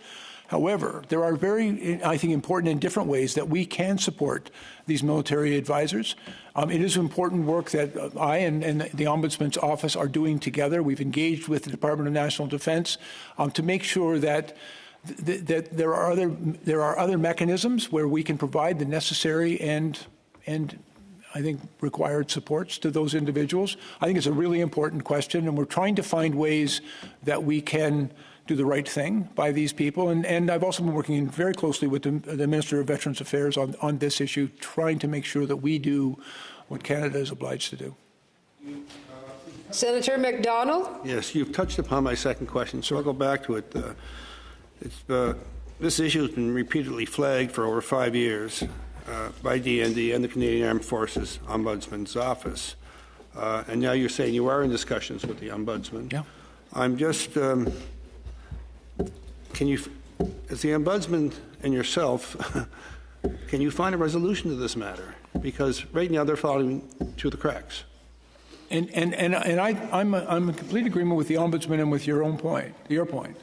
However, there are very, I think, important and different ways that we can support these military advisors. It is important work that I and the Ombudsman's office are doing together. We've engaged with the Department of National Defense to make sure that there are other mechanisms where we can provide the necessary and I think required supports to those individuals. I think it's a really important question, and we're trying to find ways that we can do the right thing by these people. And I've also been working very closely with the Minister of Veterans Affairs on this issue, trying to make sure that we do what Canada is obliged to do. Senator McDonald? Yes, you've touched upon my second question, so I'll go back to it. This issue has been repeatedly flagged for over 5 years by DND and the Canadian Armed Forces Ombudsman's Office. And now you're saying you are in discussions with the Ombudsman. Yeah. I'm just, as the Ombudsman and yourself, can you find a resolution to this matter? Because right now they're falling through the cracks. I'm in complete agreement with the Ombudsman and with your point,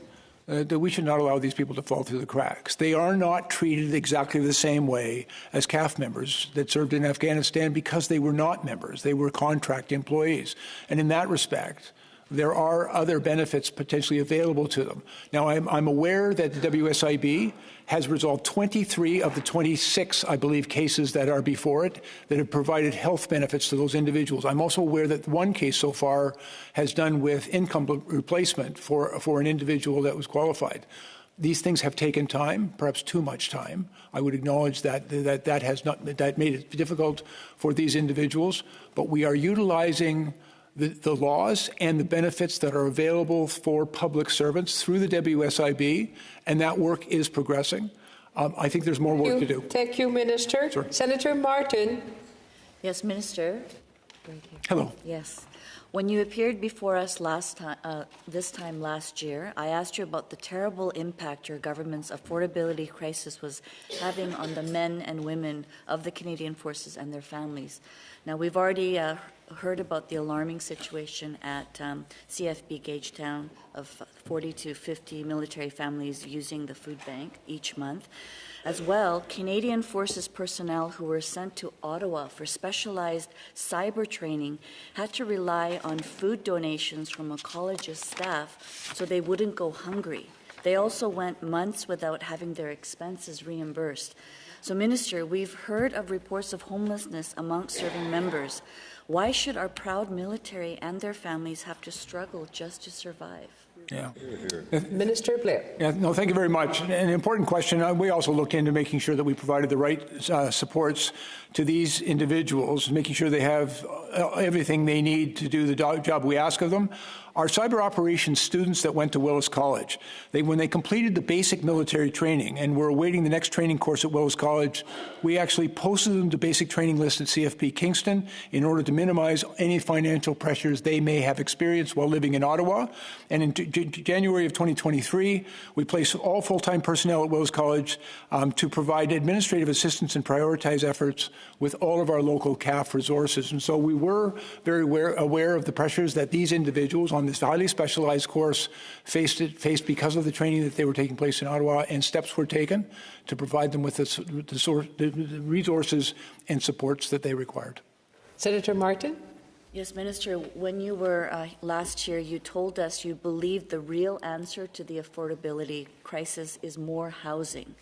that we should not allow these people to fall through the cracks. They are not treated exactly the same way as CAF members that served in Afghanistan because they were not members. They were contract employees. And in that respect, there are other benefits potentially available to them. Now, I'm aware that the WSIB has resolved 23 of the 26, I believe, cases that are before it that have provided health benefits to those individuals. I'm also aware that one case so far has done with income replacement for an individual that was qualified. These things have taken time, perhaps too much time. I would acknowledge that made it difficult for these individuals, but we are utilizing the laws and the benefits that are available for public servants through the WSIB, and that work is progressing. I think there's more work to do. Thank you, Minister. Sure. Senator Martin. Yes, Minister. Hello. Yes. When you appeared before us this time last year, I asked you about the terrible impact your government's affordability crisis was having on the men and women of the Canadian Forces and their families. Now, we've already heard about the alarming situation at CFB Gagetown of 40 to 50 military families using the food bank each month. As well, Canadian Forces personnel who were sent to Ottawa for specialized cyber training had to rely on food donations from a college's staff so they wouldn't go hungry. They also went months without having their expenses reimbursed. So, Minister, we've heard of reports of homelessness amongst serving members. Why should our proud military and their families have to struggle just to survive? Yeah. Minister Blair. Yeah, no, thank you very much. An important question. We also looked into making sure that we provided the right supports to these individuals, making sure they have everything they need to do the job we ask of them. Our cyber operations students that went to Willis College, when they completed the basic military training and were awaiting the next training course at Willis College, we actually posted them to basic training list at CFP Kingston in order to minimize any financial pressures they may have experienced while living in Ottawa. And in January of 2023, we placed all full-time personnel at Willis College to provide administrative assistance and prioritize efforts with all of our local CAF resources. And so we were very aware of the pressures that these individuals on this highly specialized course faced because of the training that they were taking place in Ottawa, and steps were taken to provide them with the resources and supports that they required. Senator Martin? Yes, Minister, when you were last year, you told us you believed the real answer to the affordability crisis is more housing.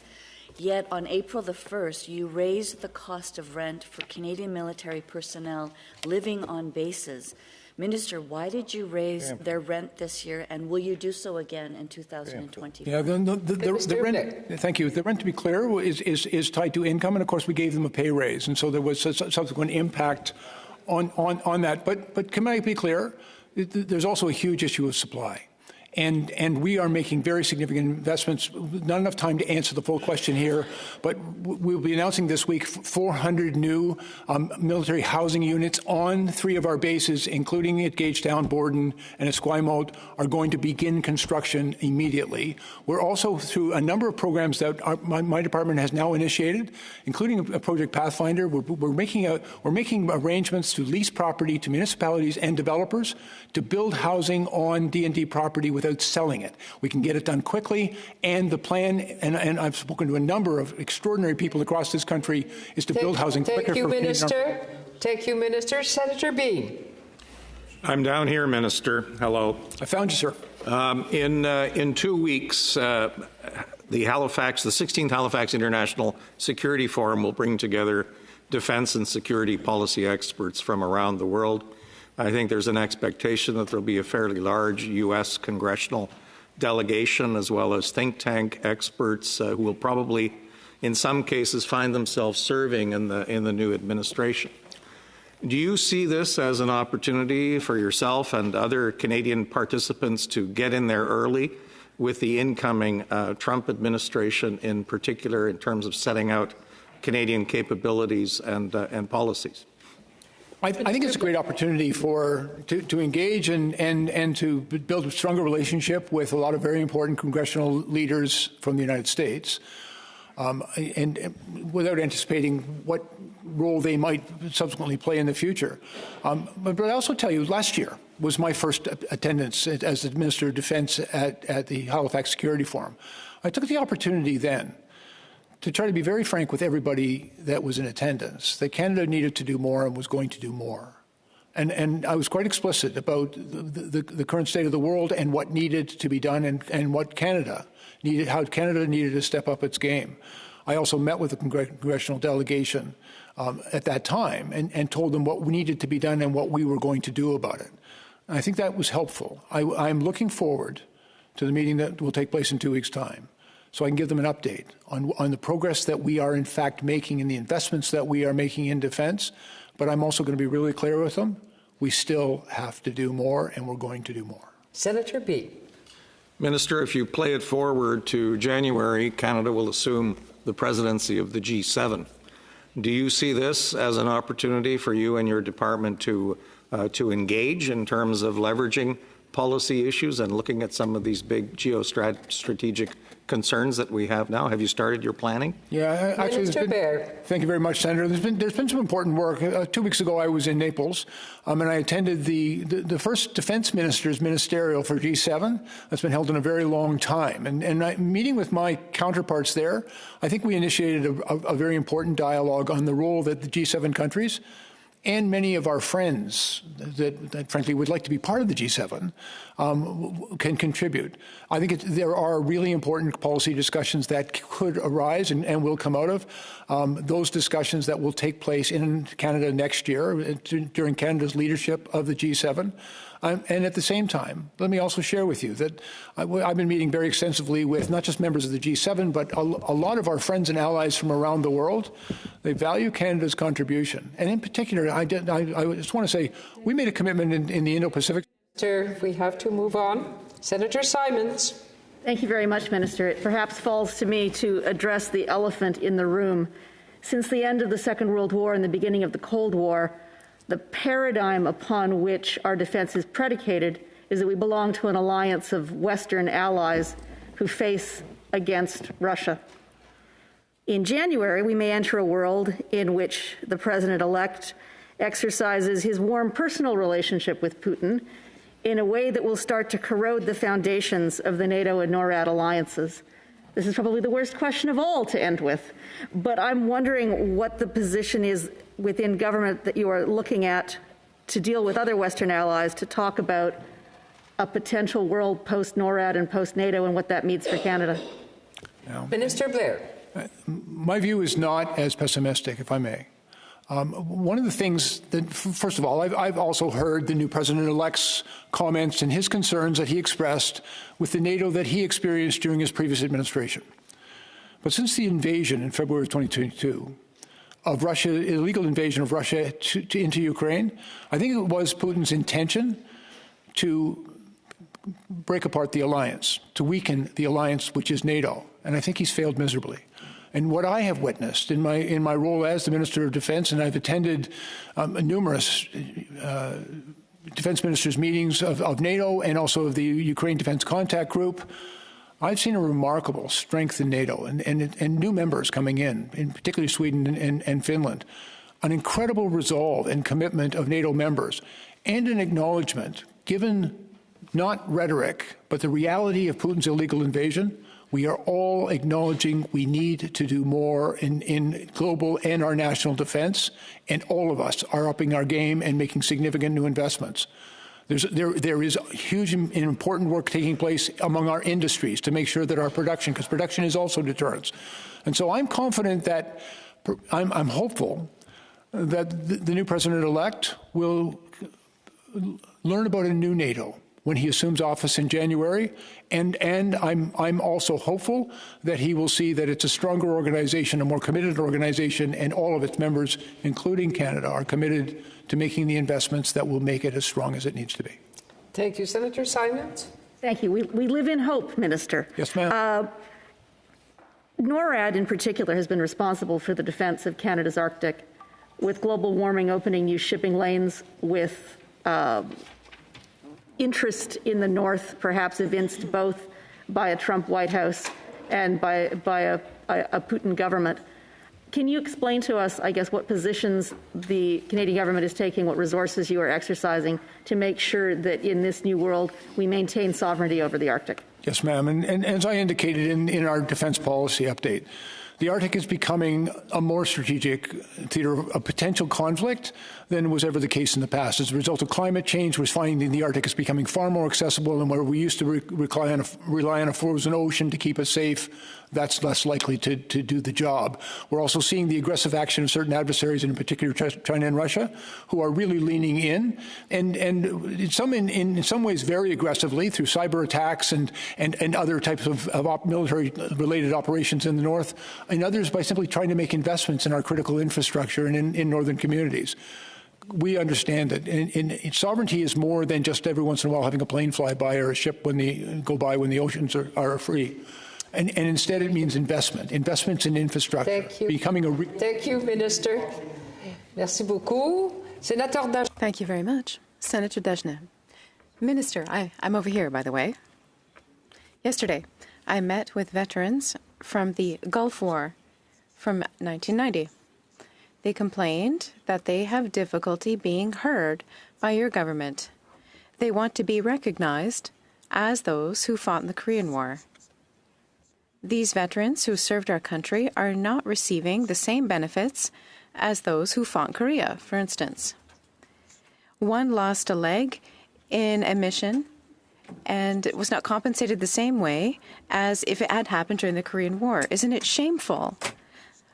Yet on April the 1st, you raised the cost of rent for Canadian military personnel living on bases. Minister, why did you raise their rent this year, and will you do so again in 2020? Yeah, the rent, thank you. The rent, to be clear, is tied to income, and of course we gave them a pay raise, and so there was a subsequent impact on that. But can I be clear? There's also a huge issue of supply. And we are making very significant investments. Not enough time to answer the full question here, but we'll be announcing this week 400 new military housing units on 3 of our bases, including at Gagetown, Borden, and Esquimalt, are going to begin construction immediately. We're also, through a number of programs that my department has now initiated, including a Project Pathfinder, we're making arrangements to lease property to municipalities and developers to build housing on D&D property without selling it. We can get it done quickly, and the plan, and I've spoken to a number of extraordinary people across this country, is to build housing quicker. Thank you, Minister. Thank you, Minister. Senator Bean. I'm down here, Minister. Hello. I found you, sir. In 2 weeks, the 16th Halifax International Security Forum will bring together defense and security policy experts from around the world. I think there's an expectation that there'll be a fairly large U.S. congressional delegation, as well as think tank experts who will probably, in some cases, find themselves serving in the new administration. Do you see this as an opportunity for yourself and other Canadian participants to get in there early with the incoming Trump administration, in particular in terms of setting out Canadian capabilities and policies? I think it's a great opportunity to engage and to build a stronger relationship with a lot of very important congressional leaders from the United States, and without anticipating what role they might subsequently play in the future. But I also tell you, last year was my first attendance as the Minister of Defense at the Halifax Security Forum. I took the opportunity then to try to be very frank with everybody that was in attendance, that Canada needed to do more and was going to do more. And I was quite explicit about the current state of the world and what needed to be done and what Canada needed, how Canada needed to step up its game. I also met with the congressional delegation at that time and told them what needed to be done and what we were going to do about it. And I think that was helpful. I'm looking forward to the meeting that will take place in 2 weeks' time, so I can give them an update on the progress that we are in fact making and the investments that we are making in defense. But I'm also going to be really clear with them. We still have to do more, and we're going to do more. Senator B. Minister, if you play it forward to January, Canada will assume the presidency of the G7. Do you see this as an opportunity for you and your department to engage in terms of leveraging policy issues and looking at some of these big geostrategic concerns that we have now? Have you started your planning? Yeah, actually, thank you very much, Senator. There's been some important work. 2 weeks ago, I was in Naples, and I attended the first defense minister's ministerial for G7. That's been held in a very long time. And meeting with my counterparts there, I think we initiated a very important dialogue on the role that the G7 countries and many of our friends that frankly would like to be part of the G7 can contribute. I think there are really important policy discussions that could arise and will come out of those discussions that will take place in Canada next year during Canada's leadership of the G7. And at the same time, let me also share with you that I've been meeting very extensively with not just members of the G7, but a lot of our friends and allies from around the world. They value Canada's contribution. And in particular, I just want to say, we made a commitment in the Indo-Pacific. Sir, we have to move on. Senator Simons. Thank you very much, Minister. It perhaps falls to me to address the elephant in the room. Since the end of the Second World War and the beginning of the Cold War, the paradigm upon which our defense is predicated is that we belong to an alliance of Western allies who face against Russia. In January, we may enter a world in which the president-elect exercises his warm personal relationship with Putin in a way that will start to corrode the foundations of the NATO and NORAD alliances. This is probably the worst question of all to end with, but I'm wondering what the position is within government that you are looking at to deal with other Western allies to talk about a potential world post-NORAD and post-NATO and what that means for Canada. Minister Blair. My view is not as pessimistic, if I may. One of the things that, first of all, I've also heard the new president-elect's comments and his concerns that he expressed with the NATO that he experienced during his previous administration. But since the invasion in February of 2022 of Russia, illegal invasion of Russia into Ukraine, I think it was Putin's intention to break apart the alliance, to weaken the alliance, which is NATO. And I think he's failed miserably. And what I have witnessed in my role as the Minister of Defense, and I've attended numerous defense ministers' meetings of NATO and also of the Ukraine Defense Contact Group, I've seen a remarkable strength in NATO and new members coming in particularly Sweden and Finland, an incredible resolve and commitment of NATO members, and an acknowledgement, given not rhetoric, but the reality of Putin's illegal invasion. We are all acknowledging we need to do more in global and our national defense, and all of us are upping our game and making significant new investments. There is huge and important work taking place among our industries to make sure that our production, because production is also deterrence. And so I'm confident that, I'm hopeful that the new president-elect will learn about a new NATO when he assumes office in January, and I'm also hopeful that he will see that it's a stronger organization, a more committed organization, and all of its members, including Canada, are committed to making the investments that will make it as strong as it needs to be. Thank you. Senator Simons? Thank you. We live in hope, Minister. Yes, ma'am. NORAD in particular has been responsible for the defense of Canada's Arctic, with global warming opening new shipping lanes, with interest in the North, perhaps evinced both by a Trump White House and by a Putin government. Can you explain to us, I guess, what positions the Canadian government is taking, what resources you are exercising to make sure that in this new world we maintain sovereignty over the Arctic? Yes, ma'am. And as I indicated in our defense policy update, the Arctic is becoming a more strategic theater of potential conflict than was ever the case in the past. As a result of climate change, we're finding the Arctic is becoming far more accessible, and where we used to rely on a frozen ocean to keep us safe, that's less likely to do the job. We're also seeing the aggressive action of certain adversaries, and in particular China and Russia, who are really leaning in, and in some ways very aggressively through cyber attacks and other types of military-related operations in the North, and others by simply trying to make investments in our critical infrastructure and in northern communities. We understand that sovereignty is more than just every once in a while having a plane fly by or a ship go by when the oceans are free. And instead it means investments in infrastructure. Thank you. Becoming a Thank you, Minister. Merci beaucoup. Senator Dagenet. Thank you very much. Senator Dagenet. Minister, I'm over here, by the way. Yesterday, I met with veterans from the Gulf War from 1990. They complained that they have difficulty being heard by your government. They want to be recognized as those who fought in the Korean War. These veterans who served our country are not receiving the same benefits as those who fought in Korea, for instance. One lost a leg in a mission and was not compensated the same way as if it had happened during the Korean War. Isn't it shameful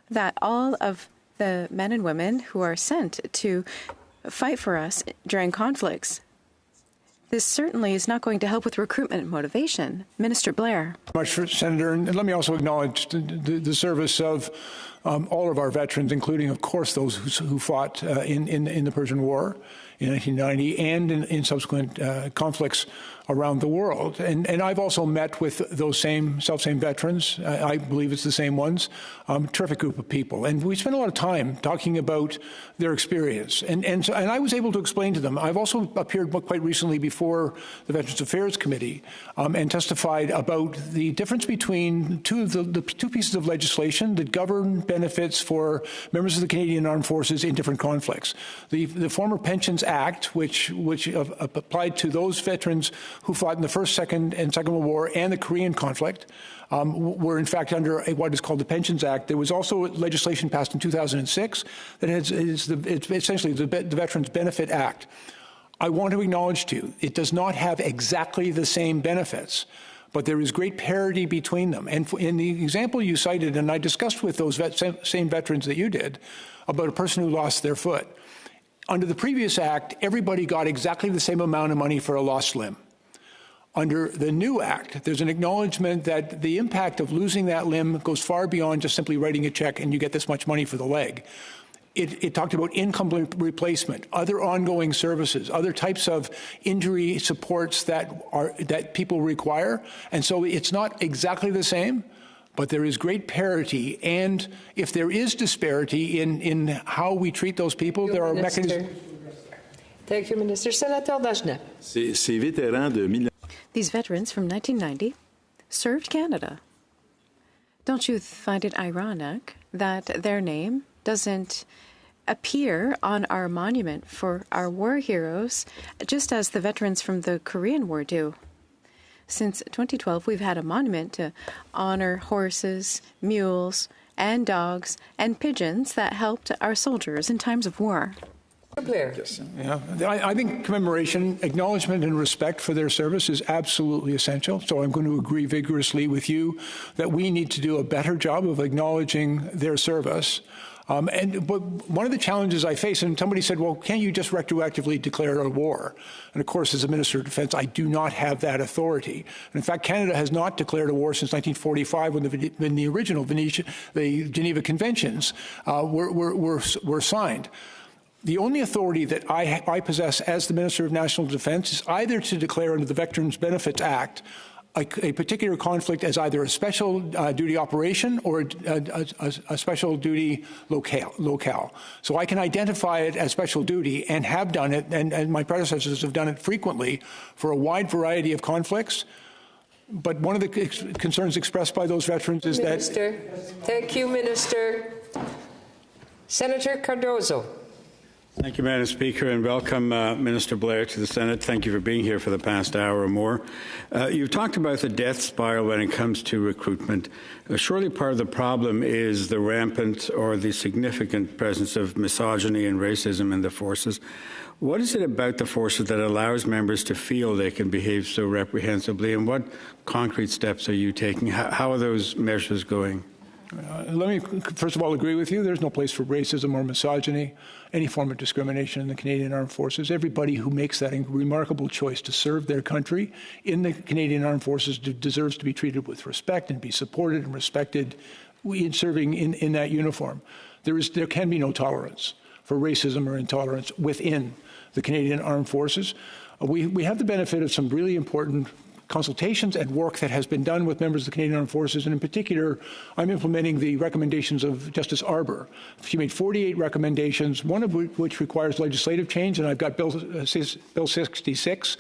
that all of the men and women who are sent to fight for us during conflicts, this certainly is not going to help with recruitment and motivation? Minister Blair. Much, Senator, and let me also acknowledge the service of all of our veterans, including, of course, those who fought in the Persian War in 1990 and in subsequent conflicts around the world. And I've also met with those same veterans. I believe it's the same ones. Terrific group of people. And we spent a lot of time talking about their experience. And I was able to explain to them. I've also appeared quite recently before the Veterans Affairs Committee and testified about the difference between the two pieces of legislation that govern benefits for members of the Canadian Armed Forces in different conflicts. The former Pensions Act, which applied to those veterans who fought in the First, Second, and Second World War and the Korean conflict, were in fact under what is called the Pensions Act. There was also legislation passed in 2006 that is essentially the Veterans Benefit Act. I want to acknowledge to you, it does not have exactly the same benefits, but there is great parity between them. And in the example you cited, and I discussed with those same veterans that you did, about a person who lost their foot, under the previous act, everybody got exactly the same amount of money for a lost limb. Under the new act, there's an acknowledgement that the impact of losing that limb goes far beyond just simply writing a check and you get this much money for the leg. It talked about income replacement, other ongoing services, other types of injury supports that people require. And so it's not exactly the same, but there is great parity. And if there is disparity in how we treat those people, there are mechanisms. Thank you, Minister. Senator Dagenet. Ces vétérans de These veterans from 1990 served Canada. Don't you find it ironic that their name doesn't appear on our monument for our war heroes, just as the veterans from the Korean War do? Since 2012, we've had a monument to honor horses, mules, and dogs, and pigeons that helped our soldiers in times of war. Blair. Yeah, I think commemoration, acknowledgement, and respect for their service is absolutely essential. So I'm going to agree vigorously with you that we need to do a better job of acknowledging their service. But one of the challenges I face, and somebody said, well, can't you just retroactively declare a war? And of course, as a Minister of Defense, I do not have that authority. And in fact, Canada has not declared a war since 1945 when the original the Geneva Conventions were signed. The only authority that I possess as the Minister of National Defense is either to declare under the Veterans Benefits Act a particular conflict as either a special duty operation or a special duty locale. So I can identify it as special duty and have done it, and my predecessors have done it frequently for a wide variety of conflicts. But one of the concerns expressed by those veterans is Minister. Thank you, Minister. Senator Cardozo. Thank you, Madam Speaker, and welcome, Minister Blair, to the Senate. Thank you for being here for the past hour or more. You've talked about the death spiral when it comes to recruitment. Surely part of the problem is the rampant or the significant presence of misogyny and racism in the forces. What is it about the forces that allows members to feel they can behave so reprehensibly, and what concrete steps are you taking? How are those measures going? Let me, first of all, agree with you. There's no place for racism or misogyny, any form of discrimination in the Canadian Armed Forces. Everybody who makes that remarkable choice to serve their country in the Canadian Armed Forces deserves to be treated with respect and be supported and respected in serving in that uniform. There can be no tolerance for racism or intolerance within the Canadian Armed Forces. We have the benefit of some really important consultations and work that has been done with members of the Canadian Armed Forces, and in particular, I'm implementing the recommendations of Justice Arbour. She made 48 recommendations, one of which requires legislative change, and I've got Bill 66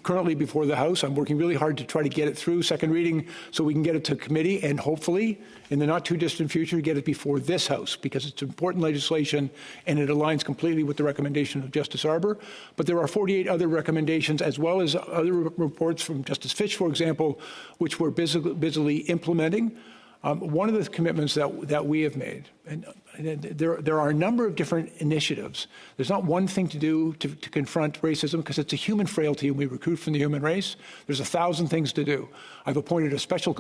currently before the House. I'm working really hard to try to get it through second reading so we can get it to committee, and hopefully, in the not-too-distant future, get it before this House, because it's important legislation, and it aligns completely with the recommendation of Justice Arbour. But there are 48 other recommendations, as well as other reports from Justice Fitch, for example, which we're busily implementing. One of the commitments that we have made, and there are a number of different initiatives. There's not one thing to do to confront racism, because it's a human frailty and we recruit from the human race. There's 1,000 things to do. I've appointed a special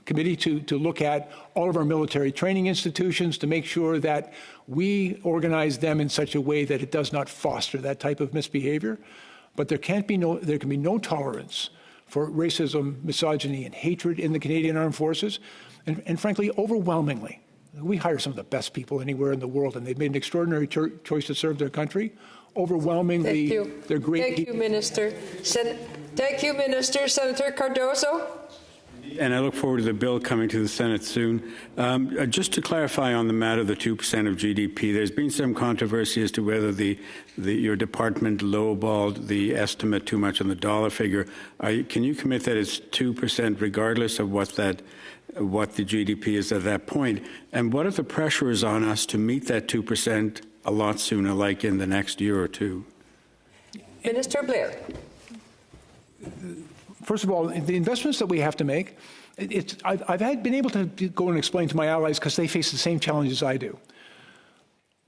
committee to look at all of our military training institutions to make sure that we organize them in such a way that it does not foster that type of misbehavior. But there can be no tolerance for racism, misogyny, and hatred in the Canadian Armed Forces. And frankly, overwhelmingly, we hire some of the best people anywhere in the world, and they've made an extraordinary choice to serve their country. Overwhelmingly, they're great people. Thank you, Minister. Thank you, Minister. Senator Cardozo. And I look forward to the bill coming to the Senate soon. Just to clarify on the matter of the 2% of GDP, there's been some controversy as to whether your department lowballed the estimate too much on the dollar figure. Can you commit that it's 2% regardless of what the GDP is at that point? And what if the pressure is on us to meet that 2% a lot sooner, like in the next year or two? Minister Blair. First of all, the investments that we have to make, I've been able to go and explain to my allies because they face the same challenges I do.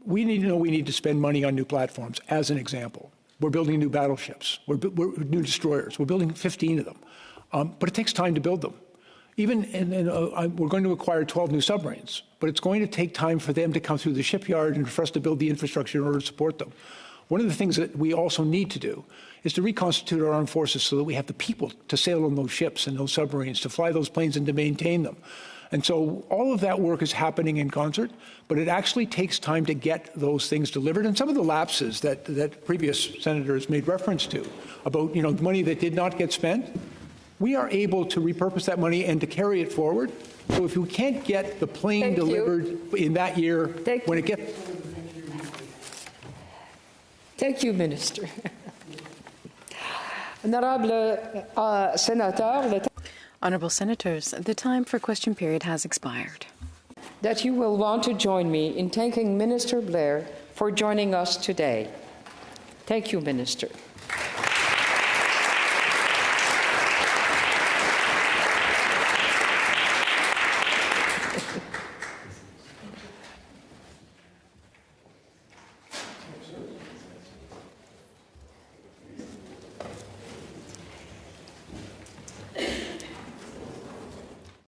We need to know we need to spend money on new platforms, as an example. We're building new battleships, we're new destroyers. We're building 15 of them. but it takes time to build them. Even we're going to acquire 12 new submarines, but it's going to take time for them to come through the shipyard and for us to build the infrastructure in order to support them. One of the things that we also need to do is to reconstitute our armed forces so that we have the people to sail on those ships and those submarines, to fly those planes and to maintain them. And so all of that work is happening in concert, but it actually takes time to get those things delivered. And some of the lapses that previous senators made reference to about, the money that did not get spent, we are able to repurpose that money and to carry it forward. So if we can't get the plane delivered in that year, when it gets... Thank you, Minister. Honourable Senators, the time for question period has expired. That you will want to join me in thanking Minister Blair for joining us today. Thank you, Minister.